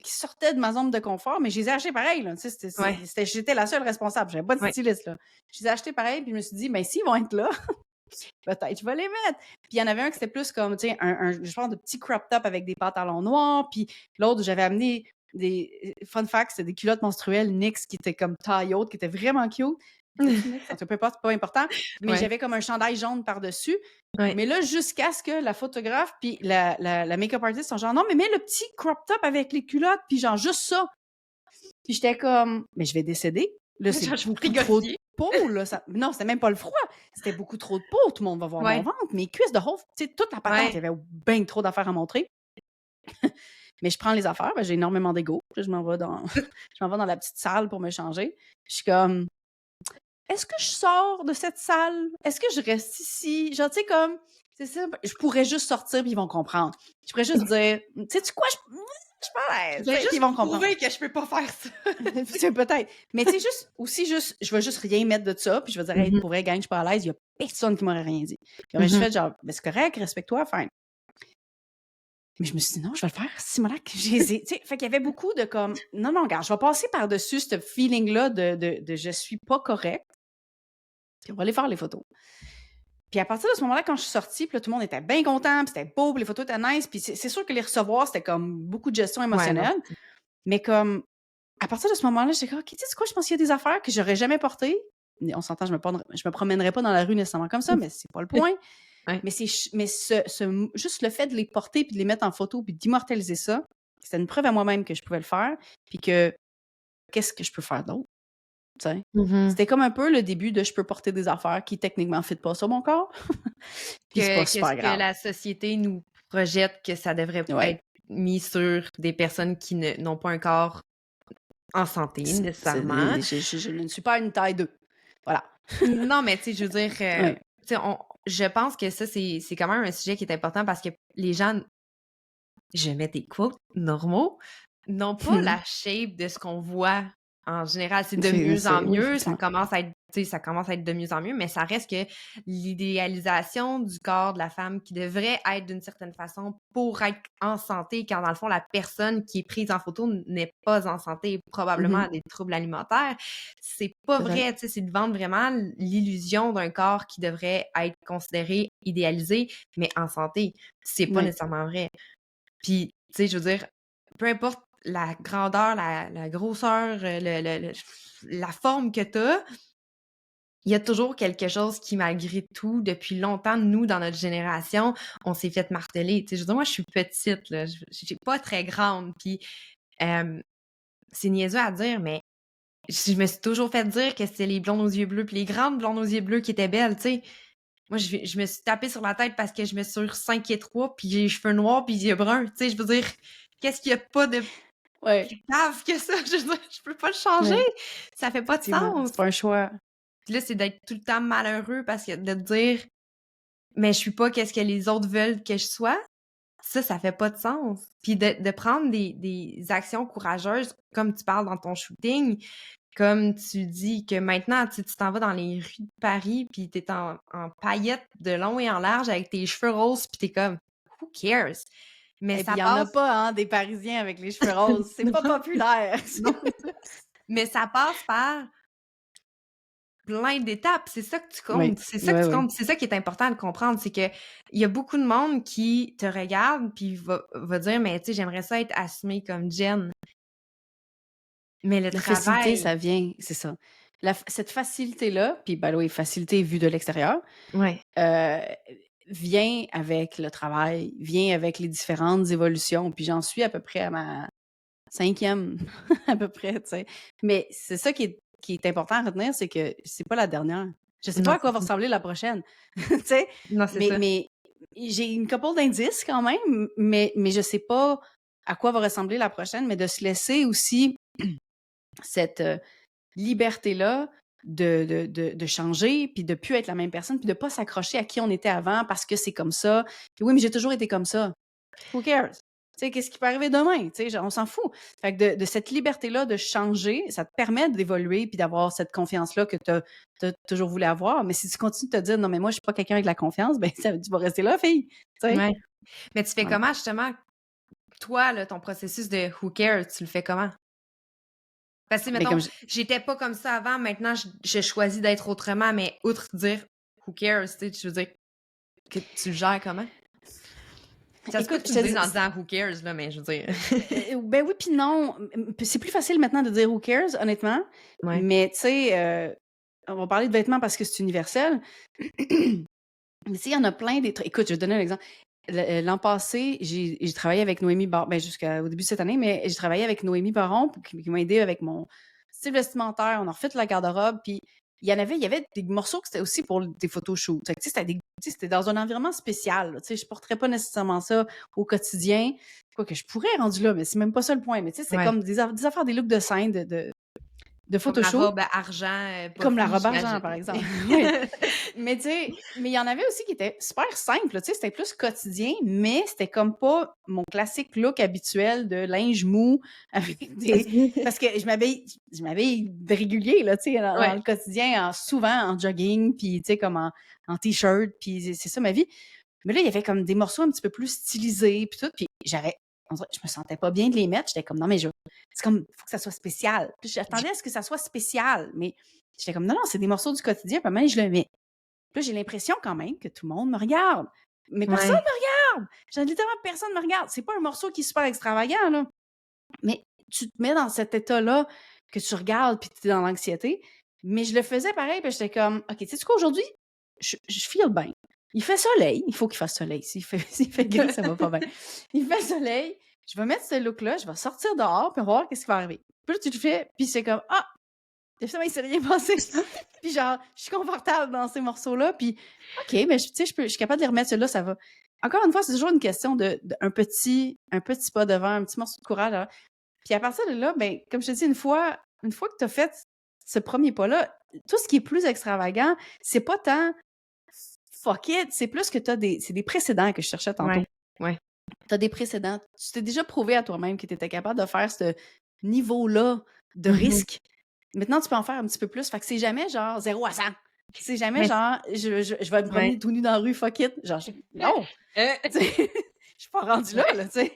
sortaient de ma zone de confort, mais je les ai achetés pareil, là. Tu sais, ouais, j'étais la seule responsable, j'avais pas de ouais. styliste, là. Je les ai achetés pareil, puis je me suis dit: «Ben, s'ils vont être là, peut-être je vais les mettre». Puis il y en avait un qui c'était plus comme, tu sais, un genre de petit crop top avec des pantalons noirs, puis l'autre, j'avais amené fun fact, c'était des culottes menstruelles NYX qui étaient comme taille haute, qui étaient vraiment cute. C'était-tu NYX? En tout cas, peu importe, c'est pas important. Mais Ouais, j'avais comme un chandail jaune par-dessus. ouais. Mais là, jusqu'à ce que la photographe puis la make-up artist sont genre: «Non, mais mets le petit crop top avec les culottes, puis genre juste ça». Puis j'étais comme: «Mais je vais décéder. Là, c'est Genre, je beaucoup trop de frigorifier. peau, là, ça». Non, c'était même pas le froid, c'était beaucoup trop de peau. Tout le monde va voir mon Ouais, ventre, mes cuisses de haut, tu sais, toute la patente. Il y ouais. avait bien trop d'affaires à montrer. Mais je prends les affaires, j'ai énormément d'ego. Puis je m'en vais dans je m'en vais dans la petite salle pour me changer. Je suis comme: «Est-ce que je sors de cette salle? Est-ce que je reste ici?» Genre, tu sais, comme, c'est ça, je pourrais juste sortir puis ils vont comprendre. Je pourrais juste dire: «Sais-tu quoi? Je suis pas à Je l'aise», tu vais sais, puis ils juste vont comprendre. prouver que je peux pas faire ça. C'est peut-être. Mais tu sais, juste, je vais juste rien mettre de ça, puis je vais dire: «Hey, Mmh mh. pour vrai, gang, je suis pas à l'aise, il y a personne qui m'aurait rien dit». Puis j'aurais juste Mmh. fait genre: «Ben, c'est correct, respecte-toi, fine». Mais je me suis dit: «Non, je vais le faire, Simonac». Tu sais, fait qu'il y avait beaucoup de comme: «Non, non, regarde, je vais passer par-dessus ce feeling-là de je suis pas correct, puis on va aller faire les photos». Puis à partir de ce moment-là, quand je suis sortie, puis là, tout le monde était bien content, puis c'était beau, puis les photos étaient nice, puis c'est sûr que les recevoir, c'était comme beaucoup de gestion Ouais, non, émotionnelle, c'est ça. mais comme à partir de ce moment-là, j'étais comme: «OK, tu sais quoi? Je pense qu'il y a des affaires que j'aurais jamais portées». Mais on s'entend, je me promènerais pas dans la rue nécessairement comme ça, mais c'est pas le point. Ouais. Mais juste le fait de les porter puis de les mettre en photo puis d'immortaliser ça, c'était une preuve à moi-même que je pouvais le faire, puis que qu'est-ce que je peux faire d'autre, tu sais? Mmh. C'était comme un peu le début de je peux porter des affaires qui techniquement fit pas sur mon corps, puis c'est pas Que ce super que grave. la société nous projette que ça devrait Ouais, être mis sur des personnes qui n'ont pas un corps en santé nécessairement. je ne suis pas une taille 2. Voilà. Non, mais tu sais, je veux dire, Ouais. tu sais, je pense que ça, c'est quand même un sujet qui est important parce que les gens, je mets des quotes normaux, n'ont pas la shape de ce qu'on voit en général. C'est de mieux en Oui, mieux, ça effectivement. commence à être, tu sais, ça commence à être de mieux en mieux, mais ça reste que l'idéalisation du corps de la femme qui devrait être d'une certaine façon pour être en santé, quand dans le fond, la personne qui est prise en photo n'est pas en santé, probablement a des troubles alimentaires. C'est pas Peut-être. vrai, tu sais, c'est de vendre vraiment l'illusion d'un corps qui devrait être considéré idéalisé, mais en santé. C'est pas Oui. nécessairement vrai. Puis, tu sais, je veux dire, peu importe la grandeur, la grosseur, la forme que t'as, il y a toujours quelque chose qui, malgré tout, depuis longtemps, nous, dans notre génération, on s'est fait marteler. Tu sais, je veux dire, moi, je suis petite, là, je suis pas très grande, puis c'est niaiseux à dire, mais je me suis toujours fait dire que c'était les blondes aux yeux bleus, puis les grandes blondes aux yeux bleus qui étaient belles, tu sais. Moi, je me suis tapée sur la tête parce que je mesure 5 pieds 3, puis j'ai les cheveux noirs, puis les yeux bruns. Tu sais, je veux dire, qu'est-ce qu'il y a pas de Ouais, plus grave que ça? Je veux dire, je peux pas le changer. ouais, Ça fait pas de effectivement, sens. c'est pas un choix. Puis là, c'est d'être tout le temps malheureux parce que de te dire, mais je suis pas qu'est-ce que les autres veulent que je sois. Ça fait pas de sens. Puis de prendre des actions courageuses, comme tu parles dans ton shooting, comme tu dis que maintenant, tu t'en vas dans les rues de Paris, puis t'es en paillettes de long et en large avec tes cheveux roses, puis t'es comme, who cares? Mais Et puis ça il y en a passe. pas, hein, des Parisiens avec les cheveux roses, c'est pas Non, populaire. non, c'est ça. Mais ça passe par plein d'étapes. C'est ça que tu Oui, comptes. C'est ça que ouais, tu ouais. comptes. C'est ça qui est important de comprendre. C'est que il y a beaucoup de monde qui te regarde puis va dire, mais tu sais, j'aimerais ça être assumée comme Jen. Mais le La facilité, travail, ça vient c'est ça. Cette facilité-là, puis by the way, facilité vue de l'extérieur, ouais. heu, vient avec le travail, vient avec les différentes évolutions, puis j'en suis à peu près à ma 5e à peu près, tu sais? Mais c'est ça qui est important à retenir, c'est que c'est pas la dernière. Je sais pas Non, à c'est quoi va ça. ressembler la prochaine, tu sais? Non, c'est ça. Mais j'ai une couple d'indices quand même, mais je sais pas à quoi va ressembler la prochaine, mais de se laisser aussi cette, liberté-là de changer, puis de plus être la même personne, puis de pas s'accrocher à qui on était avant parce que c'est comme ça. Puis oui, mais j'ai toujours été comme ça. Who cares? Tu sais, qu'est-ce qui peut arriver demain? Tu sais, on s'en fout. Fait que de cette liberté-là de changer, ça te permet d'évoluer puis d'avoir cette confiance-là que tu as toujours voulu avoir. Mais si tu continues de te dire: «Non, mais moi, je suis pas quelqu'un avec la confiance», ben ça tu vas rester là, fille, tu sais? Ouais. Mais tu fais Ouais. comment justement, toi, là, ton processus de who cares, tu le fais comment? Parce que Mais mettons, comme je j'étais pas comme ça avant, maintenant je choisis d'être autrement, mais outre dire who cares, tu sais, je veux dire que tu le gères comment? Ça se peut écoute, que tu je le te dises en dis disant who cares, là, mais je veux dire. ben oui puis non. C'est plus facile maintenant de dire «who cares», honnêtement. Ouais. Mais tu sais, on va parler de vêtements parce que c'est universel. Mais tu sais, il y en a plein des trucs écoute, je vais te donner un exemple. L'an passé, j'ai travaillé avec Noémie Baron ben, jusqu'au début de cette année, mais j'ai travaillé avec Noémie Baron qui m'a aidée avec mon style vestimentaire. On a refait la garde-robe, puis il y avait des morceaux que c'était aussi pour des photoshoots. Fait que tu sais, c'était dans un environnement spécial, là, tu sais, je porterais pas nécessairement ça au quotidien. Quoique je pourrais rendu là, mais c'est même pas ça le point. Mais tu sais, c'est Ouais. comme des affaires, des looks de scène de Comme la photoshoot. robe à argent, Comme la puffy, robe argent, j'imagine. par exemple. Oui. Mais tu sais, mais il y en avait aussi qui étaient super simples, tu sais, c'était plus quotidien, mais c'était comme pas mon classique look habituel de linge mou avec des parce que je m'habille de régulier, là, tu sais, dans Ouais. le quotidien, souvent en jogging, puis tu sais, comme en T-shirt, puis c'est ça ma vie. Mais là, il y avait comme des morceaux un petit peu plus stylisés, puis tout, puis on dirait je me sentais pas bien de les mettre. J'étais comme: «Non, mais c'est comme, faut que ça soit spécial». Puis j'attendais à ce que ça soit spécial, mais j'étais comme: «Non, non, c'est des morceaux du quotidien, puis à un moment donné, je le mets». Puis là, j'ai l'impression quand même que tout le monde me regarde. Mais personne Ouais. me regarde! Genre, littéralement, personne me regarde. C'est pas un morceau qui est super extravagant, là. Mais tu te mets dans cet état-là que tu regardes puis tu es dans l'anxiété. Mais je le faisais pareil, puis j'étais comme, OK, tu sais quoi, aujourd'hui, je feel bien. Il fait soleil, il faut qu'il fasse soleil. S'il fait gris, ça va pas bien. Il fait soleil, je vais mettre ce look-là, je vais sortir dehors, puis on va voir qu'est-ce qui va arriver. Puis là, tu le fais, puis c'est comme, ah, finalement, il s'est rien passé. Puis genre, je suis confortable dans ces morceaux-là, puis OK, mais tu sais, je suis capable de les remettre, ceux-là, ça va. Encore une fois, c'est toujours une question un petit pas devant, un petit morceau de courage. Hein. Puis à partir de là, ben, comme je te dis, une fois que tu as fait ce premier pas-là, tout ce qui est plus extravagant, c'est pas tant fuck it, c'est plus que c'est des précédents que je cherchais tantôt. Ouais. Tu as des précédents. Tu t'es déjà prouvé à toi-même que tu étais capable de faire ce niveau-là de Mhm. risque. Maintenant, tu peux en faire un petit peu plus. Fait que c'est jamais genre 0 à 100. C'est jamais Mais- genre je vais me promener Ouais. tout nu dans la rue, fuck it. Genre, non! Tu sais, je suis pas rendue là, tu sais.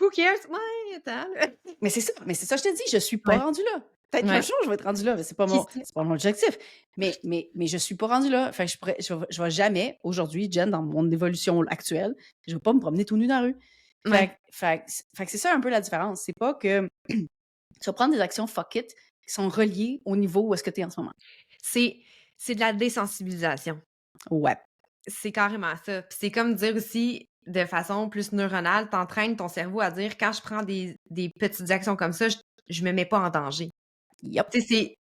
Who cares? Ouais, attends. là. Mais c'est ça, je te dis, je suis pas Ouais. rendue là. Peut-être qu'un Ouais. jour, je vais être rendue là, mais c'est pas Qui mon, sait? c'est pas mon objectif. Mais je suis pas rendue là. Fait que je vais jamais, aujourd'hui, Jen, dans mon évolution actuelle, je vais pas me promener tout nu dans la rue. Ouais. Fait que c'est ça un peu la différence. C'est pas que tu vas prendre des actions fuck it qui sont reliées au niveau où est-ce que tu es en ce moment. C'est de la désensibilisation. Ouais. C'est carrément ça. Puis c'est comme dire aussi, de façon plus neuronale, t'entraînes ton cerveau à dire, quand je prends des petites actions comme ça, je me mets pas en danger. Yep. Tu sais,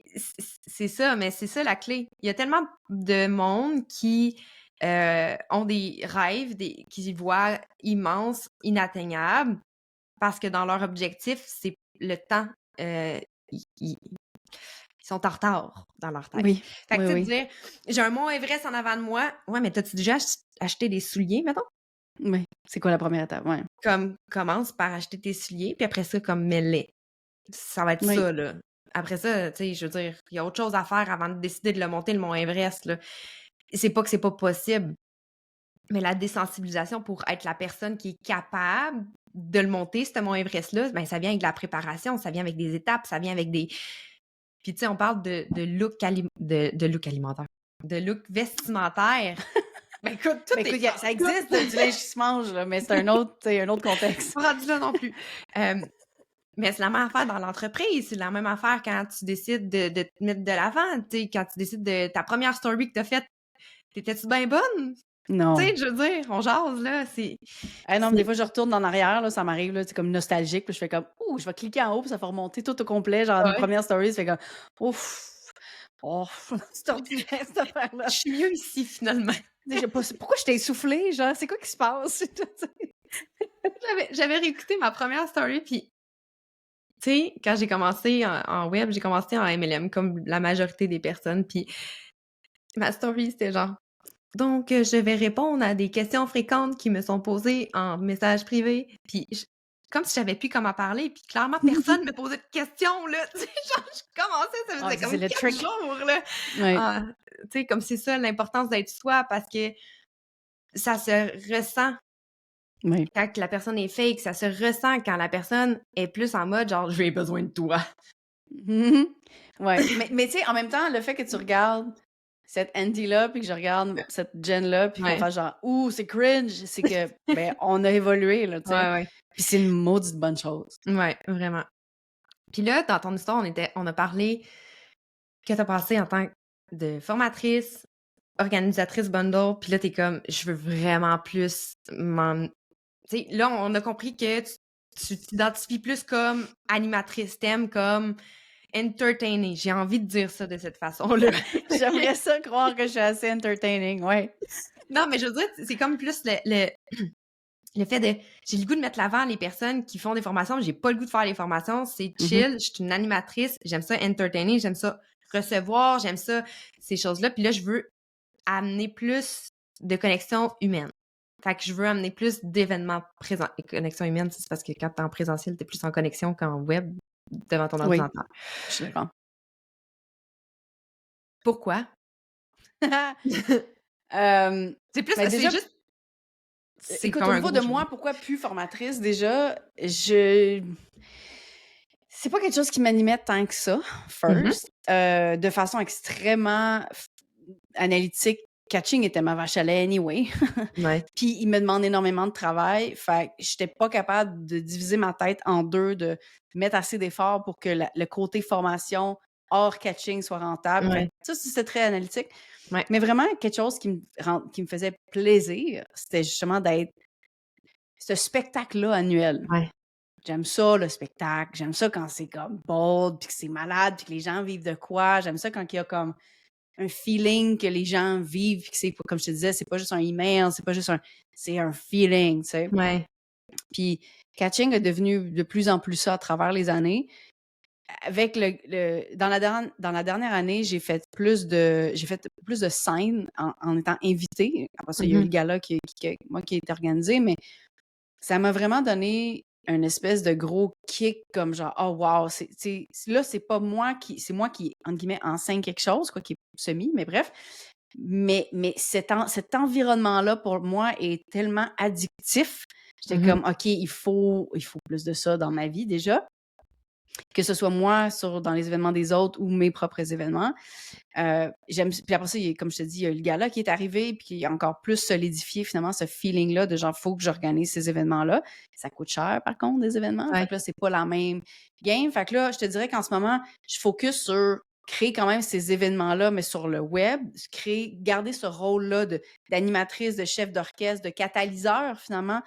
c'est ça, mais c'est ça la clé. Il y a tellement de monde qui ont des rêves, qui voient immenses, inatteignables, parce que dans leur objectif, c'est le temps. Ils sont en retard dans leur tête. Oui. Fait que Oui, tu sais, oui. dire, j'ai un mont Everest en avant de moi. Ouais, mais t'as-tu déjà acheté des souliers, mettons? Oui. C'est quoi la première étape? Ouais. Comme, commence par acheter tes souliers, puis après ça, comme, mets-les. Ça va être Oui. ça, là. Après ça, tu sais, je veux dire, il y a autre chose à faire avant de décider de le monter, le mont Everest, là. C'est pas que c'est pas possible, mais la désensibilisation pour être la personne qui est capable de le monter, ce mont Everest-là, ben, ça vient avec de la préparation, ça vient avec des étapes, ça vient avec des... Puis, tu sais, on parle de look de look alimentaire, de look vestimentaire. Ben, écoute, tout Mais est... écoute, ça existe, du linge qui se mange, là, mais c'est un autre contexte. Pas rendu là non plus. Mais c'est la même affaire dans l'entreprise. C'est la même affaire quand tu décides de te mettre de l'avant. Tu sais, quand tu décides de ta première story que t'as faite, t'étais-tu bien bonne? Non. Tu sais, je veux dire, on jase, là. Non, mais des fois, je retourne en arrière, là, ça m'arrive, là, c'est comme nostalgique, puis je fais comme, ouh, je vais cliquer en haut, puis ça va remonter tout au complet, genre, Ouais. une première story, ça fait comme, ouf, oh, c'est ordinaire, cette affaire-là. Je suis mieux ici, finalement. Pourquoi je t'ai essoufflée, genre, c'est quoi qui se passe? J'avais réécouté ma première story, puis tu sais, quand j'ai commencé en web, j'ai commencé en MLM, comme la majorité des personnes, puis ma story, c'était genre, donc, je vais répondre à des questions fréquentes qui me sont posées en message privé. Puis, comme si je savais plus comment parler, puis clairement, personne me posait de questions, là. Tu sais, genre, je commençais, ça faisait c'est comme le 4 trick. jours, là. Ouais. Ah, tu sais, comme c'est ça, l'importance d'être soi, parce que ça se ressent Oui. quand la personne est fake, ça se ressent quand la personne est plus en mode, genre, j'ai besoin de toi. Ouais. Mais tu sais, en même temps, le fait que tu regardes cette Andy-là, puis que je regarde cette Jen-là, puis qu'on Ouais. fasse genre, ouh, c'est cringe, c'est que, ben, on a évolué, là, tu sais. Ouais, ouais. Puis c'est une maudite bonne chose. Ouais, vraiment. Puis là, dans ton histoire, on a parlé que t'as passé en tant que formatrice, organisatrice bundle, puis là, t'es comme, je veux vraiment plus m'en... Tu sais, là, on a compris que tu t'identifies plus comme animatrice, t'aimes comme entertainer. J'ai envie de dire ça de cette façon-là. J'aimerais ça croire que je suis assez entertaining, ouais. Non, mais je veux dire, c'est comme plus le fait de... J'ai le goût de mettre l'avant les personnes qui font des formations, mais j'ai pas le goût de faire les formations. C'est chill, je suis une animatrice, j'aime ça entertainer, j'aime ça recevoir, j'aime ça, ces choses-là. Puis là, je veux amener plus de connexions humaines. Fait que je veux amener plus d'événements présents. Et connexions humaines, c'est parce que quand t'es en présentiel, t'es plus en connexion qu'en web devant ton Oui, ordinateur. je suis d'accord. Pourquoi? C'est plus... ben déjà, c'est juste... C'est écoute, comme au un niveau gros de changement. moi, pourquoi plus formatrice, déjà, c'est pas quelque chose qui m'animait tant que ça, first, de façon extrêmement analytique, catching était ma vache à lait anyway. Ouais. Puis il me demande énormément de travail. Fait que j'étais pas capable de diviser ma tête en deux, de mettre assez d'efforts pour que le côté formation hors catching soit rentable. Fait Ouais. que ça, c'était très analytique. Ouais. Mais vraiment, quelque chose qui me faisait plaisir, c'était justement d'être ce spectacle-là annuel. Ouais. J'aime ça, le spectacle. J'aime ça quand c'est comme bold, puis que c'est malade, puis que les gens vivent de quoi. J'aime ça quand il y a comme un feeling que les gens vivent, puis que c'est, comme je te disais, c'est pas juste un email, c'est pas juste c'est un feeling, tu sais. Ouais. Puis catching est devenu de plus en plus ça à travers les années. Avec dans la dernière année, j'ai fait plus de scènes en étant invitée. Après ça, il y a eu le gala qui a été organisé, mais ça m'a vraiment donné une espèce de gros kick comme genre, oh wow, là, c'est moi qui, entre guillemets, enseigne quelque chose, quoi, qui est semi, mais bref. Mais cet environnement-là, pour moi, est tellement addictif. J'étais comme, OK, il faut plus de ça dans ma vie déjà. Que ce soit moi dans les événements des autres ou mes propres événements. Puis après ça, comme je te dis, il y a le gala qui est arrivé, puis qui a encore plus solidifié finalement ce feeling-là de genre, faut que j'organise ces événements-là. Ça coûte cher, par contre, des événements. Ouais. Fait que là, c'est pas la même game. Fait que là, je te dirais qu'en ce moment, je focus sur créer quand même ces événements-là, mais sur le web, garder ce rôle-là d'animatrice, de chef d'orchestre, de catalyseur, finalement,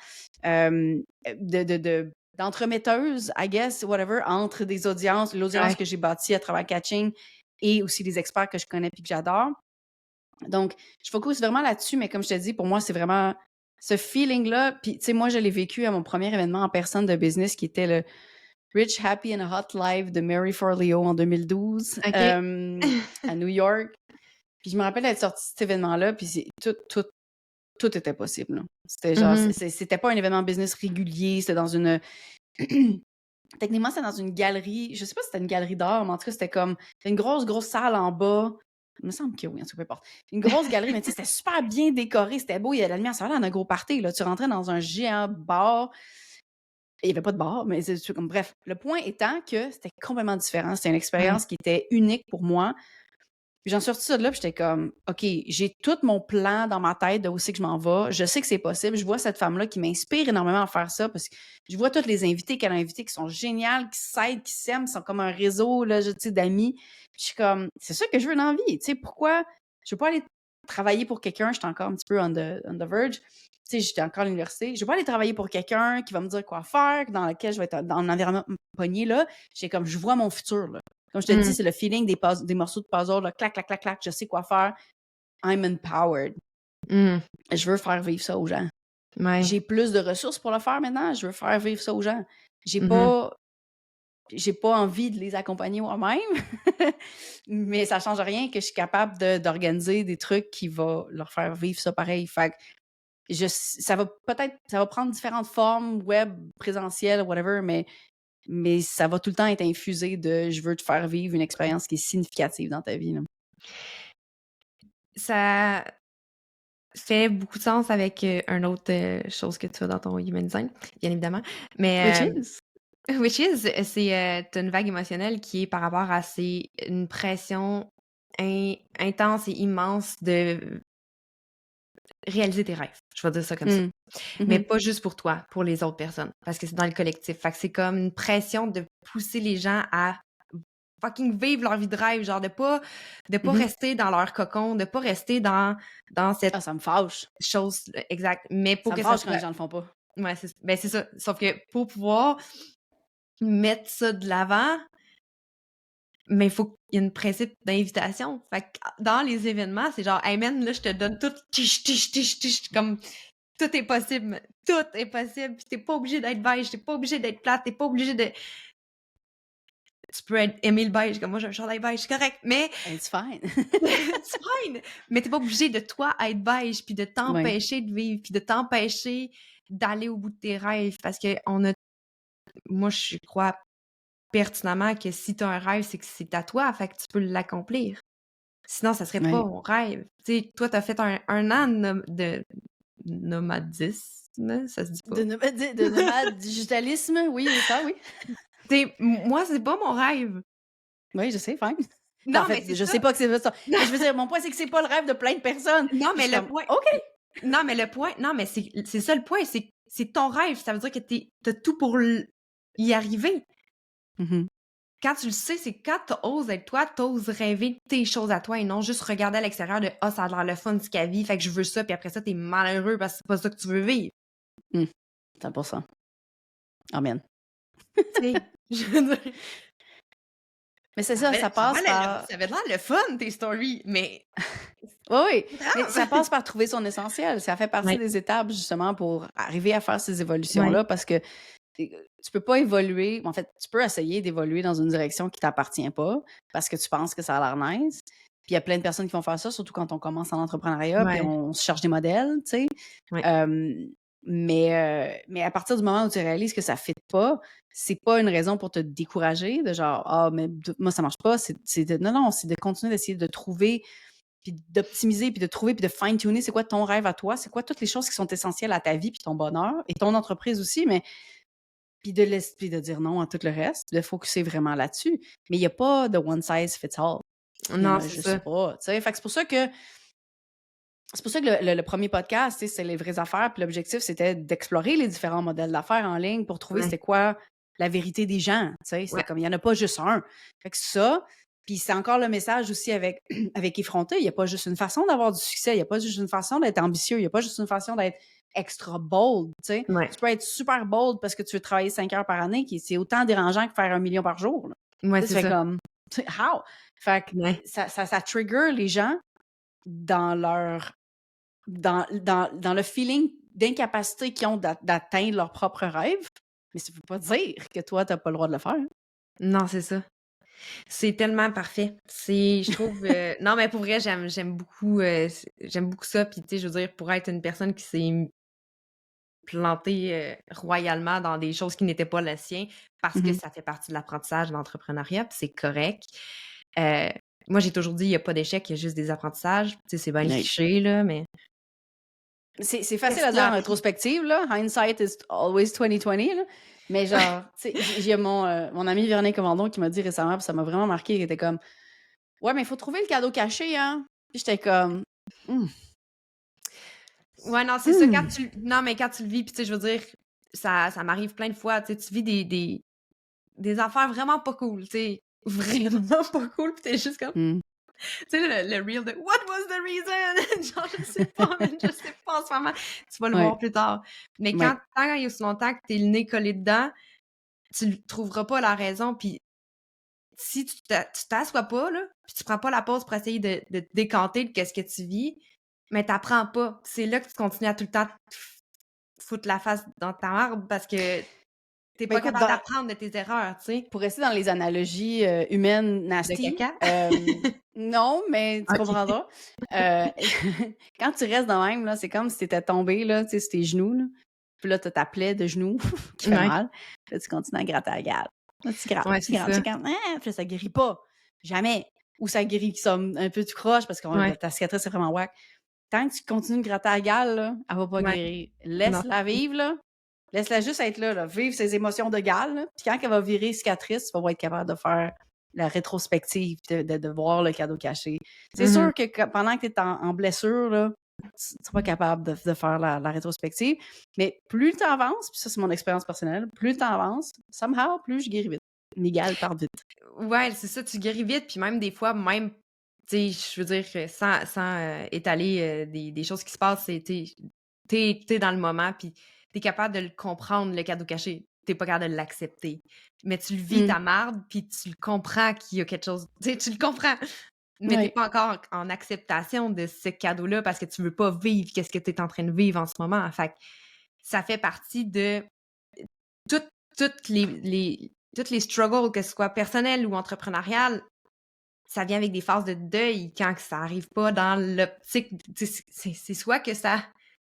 d'entremetteuse, I guess, whatever, entre des audiences, l'audience que j'ai bâtie à travers Catching et aussi les experts que je connais puis que j'adore. Donc, je focus vraiment là-dessus, mais comme je te dis, pour moi, c'est vraiment ce feeling-là. Puis, tu sais, moi, je l'ai vécu à mon premier événement en personne de business qui était le Rich, Happy and Hot Live de Mary Forleo en 2012 à New York. Puis, je me rappelle d'être sortie de cet événement-là, puis tout était possible. Là. C'était genre, c'était pas un événement business régulier, c'était dans une... Techniquement, c'était dans une galerie. Je sais pas si c'était une galerie d'art, mais en tout cas, c'était comme une grosse salle en bas. Il me semble que oui, en tout cas, peu importe. Une grosse galerie, mais tu sais, c'était super bien décoré, c'était beau, il y avait de la lumière, ça allait dans un gros party. Là. Tu rentrais dans un géant bar. Il n'y avait pas de bar, mais c'est comme bref. Le point étant que c'était complètement différent. C'était une expérience qui était unique pour moi. Puis j'en suis sortie de là, puis j'étais comme, OK, j'ai tout mon plan dans ma tête de où c'est que je m'en vais. Je sais que c'est possible. Je vois cette femme-là qui m'inspire énormément à faire ça parce que je vois toutes les invités qu'elle a invités qui sont géniales, qui s'aident, qui s'aiment, qui sont comme un réseau là, d'amis. Puis je suis comme, c'est ça que je veux dans la vie. Tu sais, pourquoi je veux pas aller travailler pour quelqu'un? J'étais encore un petit peu on the verge. Tu sais, j'étais encore à l'université. Je veux pas aller travailler pour quelqu'un qui va me dire quoi faire, dans lequel je vais être dans un environnement pogné là. J'étais comme, je vois mon futur là. Comme je te dis, c'est le feeling des morceaux de puzzle, là, clac, clac, clac, clac, je sais quoi faire. I'm empowered. Je veux faire vivre ça aux gens. Ouais. J'ai plus de ressources pour le faire maintenant. Je veux faire vivre ça aux gens. J'ai pas envie de les accompagner moi-même, mais ça change rien que je suis capable d'organiser des trucs qui vont leur faire vivre ça pareil. Fait que ça va prendre différentes formes, web, présentiel, whatever, mais ça va tout le temps être infusé de « je veux te faire vivre une expérience qui est significative dans ta vie ». Ça fait beaucoup de sens avec une autre chose que tu as dans ton human design, bien évidemment. Mais, Which is, c'est t'as une vague émotionnelle qui est par rapport à une pression intense et immense de réaliser tes rêves. Je vais dire ça comme ça. Mais pas juste pour toi, pour les autres personnes. Parce que c'est dans le collectif. Fait que c'est comme une pression de pousser les gens à fucking vivre leur vie de rêve. Genre de pas rester dans leur cocon, de pas rester dans cette ça me fâche. chose exact. Mais pour ça me fâche quand les gens le font pas. Ouais, c'est ça. Sauf que pour pouvoir mettre ça de l'avant, mais il faut qu'il y ait une principe d'invitation. Fait que dans les événements, c'est genre, hey man, là, je te donne tout, comme tout est possible. Tout est possible. Puis t'es pas obligé d'être beige, t'es pas obligé d'être plate, t'es pas obligé de. Tu peux aimer le beige, comme moi j'ai un chandail beige, c'est correct, mais. It's fine. It's fine. Mais t'es pas obligé de toi être beige, puis de t'empêcher de vivre, puis de t'empêcher d'aller au bout de tes rêves. Parce que moi, je crois pertinemment que si t'as un rêve, c'est que c'est à toi, fait que tu peux l'accomplir. Sinon, ça serait pas mon rêve. Tu sais, toi, t'as fait un an de nomadisme, ça se dit pas? De nomade digitalisme, oui, ça, oui. Tu sais, moi, c'est pas mon rêve. Oui, je sais, fine. Ben, en Non, mais fait, c'est je ça. sais pas que c'est ça. Mais je veux dire, mon point, c'est que c'est pas le rêve de plein de personnes. Non, Puis je mais suis le comme, point OK. non, mais le point non, mais c'est ça le point, c'est ton rêve. Ça veut dire que t'as tout pour y arriver. Mhm. Quand tu le sais, c'est quand t'oses être toi, t'oses rêver tes choses à toi et non juste regarder à l'extérieur de « Ah, ça a l'air le fun ce qu'elle vit, fait que je veux ça », puis après ça, t'es malheureux parce que c'est pas ça que tu veux vivre. 100%. Amen. Tu sais, je veux dire, Mais c'est ça, ça ça passe par. avait l'air le fun tes stories, mais Oui, oui. c'est Mais ça grave. passe par trouver son essentiel. Ça fait partie Ouais. des étapes, justement, pour arriver à faire ces Ouais. évolutions-là parce que tu peux pas évoluer. En fait, tu peux essayer d'évoluer dans une direction qui t'appartient pas parce que tu penses que ça a l'air nice. Puis il y a plein de personnes qui vont faire ça, surtout quand on commence en entrepreneuriat, puis Ouais. on se cherche des modèles, tu sais. Ouais. Mais à partir du moment où tu réalises que ça ne fit pas, c'est pas une raison pour te décourager de genre ah mais moi ça marche pas. Non, c'est de continuer d'essayer de trouver puis d'optimiser puis de trouver puis de fine tuner c'est quoi ton rêve à toi, c'est quoi toutes les choses qui sont essentielles à ta vie puis ton bonheur et ton entreprise aussi, mais puis de dire non à tout le reste, de focuser vraiment là-dessus. Mais il n'y a pas de one size fits all. Il y en Non, a c'est juste ça. pas. Tu sais, fait que c'est pour ça que le premier podcast, tu sais, c'est les vraies affaires. Puis l'objectif, c'était d'explorer les différents modèles d'affaires en ligne pour trouver Ouais. c'était quoi la vérité des gens. Tu sais, c'était Ouais. comme il n'y en a pas juste un. Fait que ça, puis c'est encore le message aussi avec, avec Effronté. Il n'y a pas juste une façon d'avoir du succès. Il n'y a pas juste une façon d'être ambitieux. Il n'y a pas juste une façon d'être extra bold. Tu sais, Ouais. tu peux être super bold parce que tu veux travailler 5 heures par année, qui c'est autant dérangeant que faire 1 million par jour. Là. Ouais, Tu sais, c'est ça fait ça. comme, tu sais, how? Fait que Ouais. ça trigger les gens dans leur dans le feeling d'incapacité qu'ils ont d'atteindre leur propre rêve, mais ça veut pas dire que toi, tu as pas le droit de le faire. Non, c'est ça. C'est tellement parfait. Je trouve, non, mais pour vrai, j'aime beaucoup ça. Puis, tu sais, je veux dire, pour être une personne qui s'est plantée royalement dans des choses qui n'étaient pas le sien, parce que Mhm. ça fait partie de l'apprentissage, de l'entrepreneuriat, puis c'est correct. Euh, Moi, j'ai toujours dit, il n'y a pas d'échec, il y a juste des apprentissages. Tu sais, c'est bien Oui. cliché, là, mais C'est facile à dire en explorer. rétrospective, là. Hindsight is always 2020, là. Mais genre, tu sais, j'ai mon ami Véronique Commandon qui m'a dit récemment, puis ça m'a vraiment marqué, qui était comme ouais, mais il faut trouver le cadeau caché, hein. Puis j'étais comme hmm, Ouais, non, c'est ça. hmm. Non, mais quand tu le vis, puis tu sais, je veux dire, ça m'arrive plein de fois, tu sais, tu vis des affaires vraiment pas cool, tu sais, vraiment pas cool, pis t'es juste comme, Hmm. tu sais, le reel de What was the reason? Genre, je sais pas, man, je sais pas en ce moment. Tu vas le Ouais, voir plus tard. Mais ouais. tant il y a aussi longtemps que t'es le nez collé dedans, tu trouveras pas la raison. Puis si tu t'assois pas, là, puis tu prends pas la pause pour essayer de te décanter de qu'est-ce que tu vis, mais t'apprends pas. C'est là que tu continues à tout le temps te foutre la face dans ta marde parce que t'es Ben pas écoute, capable d'apprendre de tes erreurs, tu sais. pour rester dans les analogies humaines De nasty, caca? non, mais tu OK. comprendras. Euh, quand tu restes de même, là, c'est comme si tu étais tombé là, tu sais, sur tes genoux. Là. Puis là, tu as ta plaie de genou qui fait Ouais. mal. Puis là, tu continues à gratter à la gale. Là, tu grattes, Ouais, tu c'est grattes, ça. tu grattes. Puis là, ça guérit pas. Jamais. Ou ça guérit comme un peu tu croches parce que Ouais. ta cicatrice est vraiment whack. Tant que tu continues de gratter à la gale, là, elle va pas Ouais. guérir. Non, Laisse-la c'est ça. vivre, là. Laisse-la juste être là, vivre ses émotions de gale. Là. Puis quand elle va virer cicatrice, tu vas être capable de faire la rétrospective, de voir le cadeau caché. C'est sûr que pendant que tu es en blessure, là, tu seras pas capable de faire la rétrospective. Mais plus le temps avance, puis ça, c'est mon expérience personnelle, plus le temps avance, somehow, plus je guéris vite. Miguel part vite. Ouais, c'est ça, tu guéris vite, puis même des fois, même, tu sais, je veux dire, sans étaler des choses qui se passent, t'es dans le moment, puis t'es capable de le comprendre, le cadeau caché. T'es pas capable de l'accepter. Mais tu le vis, ta marde, puis tu le comprends qu'il y a quelque chose. Tu sais, tu le comprends. Mais t'es Oui. pas encore en acceptation de ce cadeau-là parce que tu veux pas vivre qu'est-ce que t'es en train de vivre en ce moment. Fait que ça fait partie de toutes, toutes les struggles, que ce soit personnel ou entrepreneurial, ça vient avec des phases de deuil quand que ça arrive pas dans l'optique. C'est soit que ça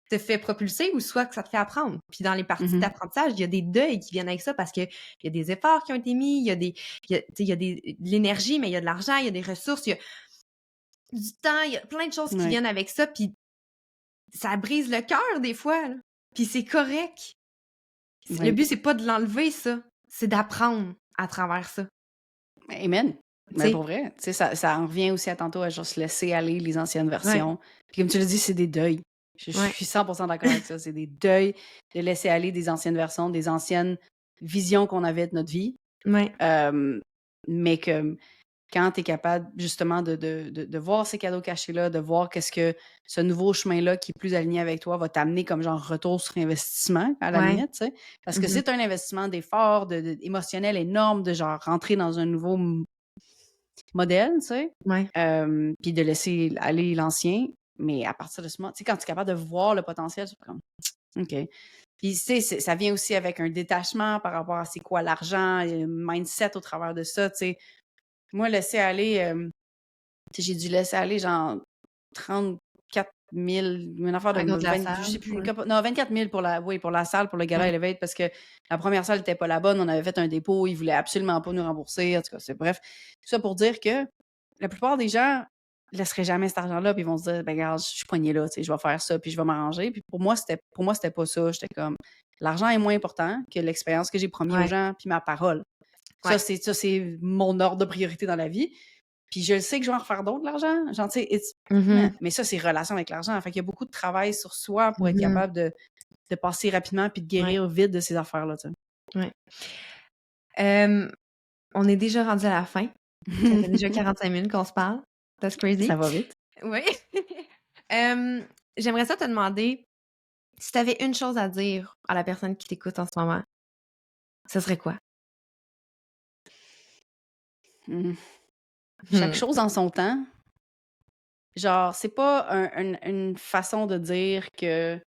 te fait propulser ou soit que ça te fait apprendre. Puis dans les parties d'apprentissage, il y a des deuils qui viennent avec ça parce que il y a des efforts qui ont été mis, il y a de l'énergie, mais il y a de l'argent, il y a des ressources, il y a du temps, il y a plein de choses qui viennent avec ça, puis ça brise le cœur des fois, là. Puis c'est correct. Le Oui. but, c'est pas de l'enlever, ça. C'est d'apprendre à travers ça. Amen. Mais pour vrai, tu sais, ça en revient aussi à tantôt à juste laisser aller les anciennes Ouais. versions. Puis comme tu l'as dit, c'est des deuils. Je Ouais. suis 100% d'accord avec ça. C'est des deuils de laisser aller des anciennes versions, des anciennes visions qu'on avait de notre vie. Ouais. Mais que quand tu es capable justement de voir ces cadeaux cachés-là, de voir qu'est-ce que ce nouveau chemin-là qui est plus aligné avec toi va t'amener comme genre retour sur investissement, à la Ouais. limite, tu sais. Parce que Mhm. c'est un investissement d'effort, émotionnel énorme, de genre rentrer dans un nouveau modèle, tu sais. Ouais. Puis de laisser aller l'ancien. Mais à partir de ce moment, tu sais, quand tu es capable de voir le potentiel, c'est comme, OK. Puis, tu sais, ça vient aussi avec un détachement par rapport à c'est quoi l'argent, et le mindset au travers de ça, tu sais. Moi, laisser aller, tu sais, j'ai dû laisser aller genre 34 000, une affaire de À cause de la 20, je salle. sais plus, Ouais. non, 24 000 pour la salle, pour le gala Ouais. Elevate, parce que la première salle n'était pas la bonne. On avait fait un dépôt, ils voulaient absolument pas nous rembourser. En tout cas, bref. Tout ça pour dire que la plupart des gens laisseraient jamais cet argent-là, puis ils vont se dire, ben, regarde, je suis poignée là, tu sais, je vais faire ça, puis je vais m'arranger. Puis pour moi, c'était pas ça. J'étais comme, l'argent est moins important que l'expérience que j'ai promis aux Ouais. gens, puis ma parole. Ouais. Ça, c'est mon ordre de priorité dans la vie. Puis je le sais que je vais en refaire d'autres, de l'argent. Genre, tu sais, Mhm. mais ça, c'est relation avec l'argent. Fait qu'il y a beaucoup de travail sur soi pour être Mhm. capable de passer rapidement puis de Ouais. guérir vite de ces affaires-là, tu Ouais. On est déjà rendu à la fin. Ça fait déjà sais. 45 minutes qu'on se parle. That's crazy. Ça va vite. Oui. J'aimerais ça te demander si tu avais une chose à dire à la personne qui t'écoute en ce moment, ce serait quoi? Hmm. Chaque Hmm. chose en son temps. Genre, c'est pas une façon de dire que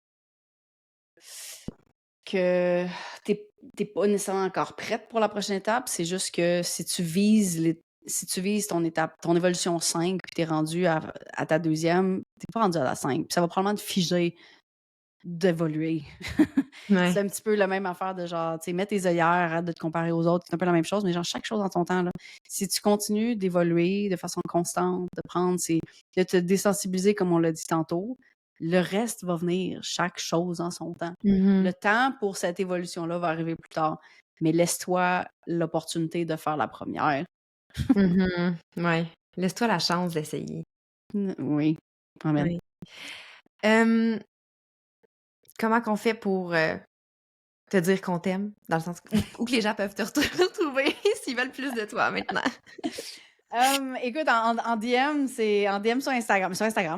t'es pas nécessairement encore prête pour la prochaine étape. C'est juste que si tu vises ton étape, ton évolution 5, puis t'es rendu à ta deuxième, t'es pas rendu à la 5. Puis ça va probablement te figer d'évoluer. C'est Ouais. un petit peu la même affaire de genre, tu sais, mets tes œillères, arrête de te comparer aux autres. C'est un peu la même chose, mais genre, chaque chose en ton temps, là. Si tu continues d'évoluer de façon constante, de te désensibiliser, comme on l'a dit tantôt, le reste va venir, chaque chose en son temps. Mhm. Le temps pour cette évolution-là va arriver plus tard, mais laisse-toi l'opportunité de faire la première. Mhm. Ouais. Laisse-toi la chance d'essayer. Oui, amen. Oui. Comment qu'on fait pour te dire qu'on t'aime? Dans le sens où que les gens peuvent te retrouver s'ils veulent plus de toi maintenant. Écoute, en DM, c'est en DM sur Instagram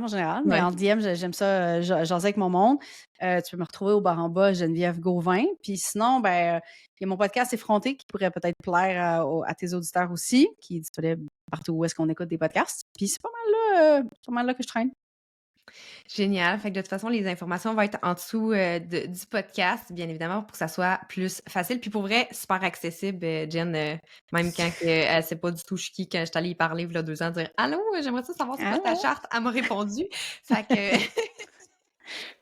en général, mais Ouais. en DM, j'aime ça, jaser avec mon monde. Tu peux me retrouver au bar en bas, Geneviève Gauvin. Puis sinon, ben, il y a mon podcast Effronté qui pourrait peut-être plaire à tes auditeurs aussi, qui est disponible partout où est-ce qu'on écoute des podcasts. Puis c'est pas mal là que je traîne. Génial. Fait que de toute façon, les informations vont être en dessous du podcast, bien évidemment, pour que ça soit plus facile. Puis pour vrai, super accessible, Jen, même quand elle sait pas du tout je suis qui, quand je suis allée y parler il y a 2 ans, dire Allô, j'aimerais ça savoir c'est quoi ta Allô? charte, elle m'a répondu. Fait que,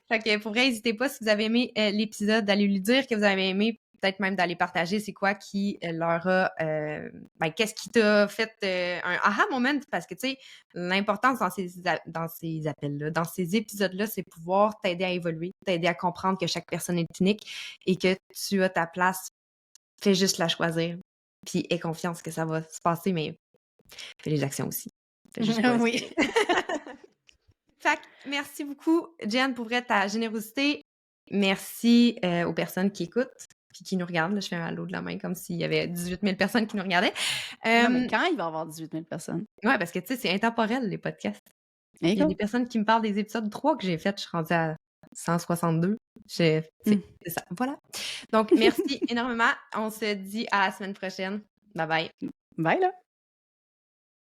fait que pour vrai, n'hésitez pas si vous avez aimé l'épisode, d'aller lui dire que vous avez aimé, peut-être même d'aller partager c'est quoi qui leur a ben, qu'est-ce qui t'a fait un aha moment, parce que tu sais, l'importance dans ces appels-là, dans ces épisodes-là, c'est pouvoir t'aider à évoluer, t'aider à comprendre que chaque personne est unique et que tu as ta place. Fais juste la choisir. Puis aie confiance que ça va se passer, mais fais les actions aussi. Fais juste pas Oui. espérer. Fait que merci beaucoup, Jen, pour vrai, ta générosité. Merci aux personnes qui écoutent puis qui nous regardent. Là, je fais un halo de la main comme s'il y avait 18 000 personnes qui nous regardaient. Non, mais quand il va y avoir 18 000 personnes? Ouais, parce que tu sais, c'est intemporel, les podcasts. Il y a des Écoute. personnes qui me parlent des épisodes 3 que j'ai fait. Je suis rendue à 162. C'est ça. Voilà. Donc, merci énormément. On se dit à la semaine prochaine. Bye bye. Bye là!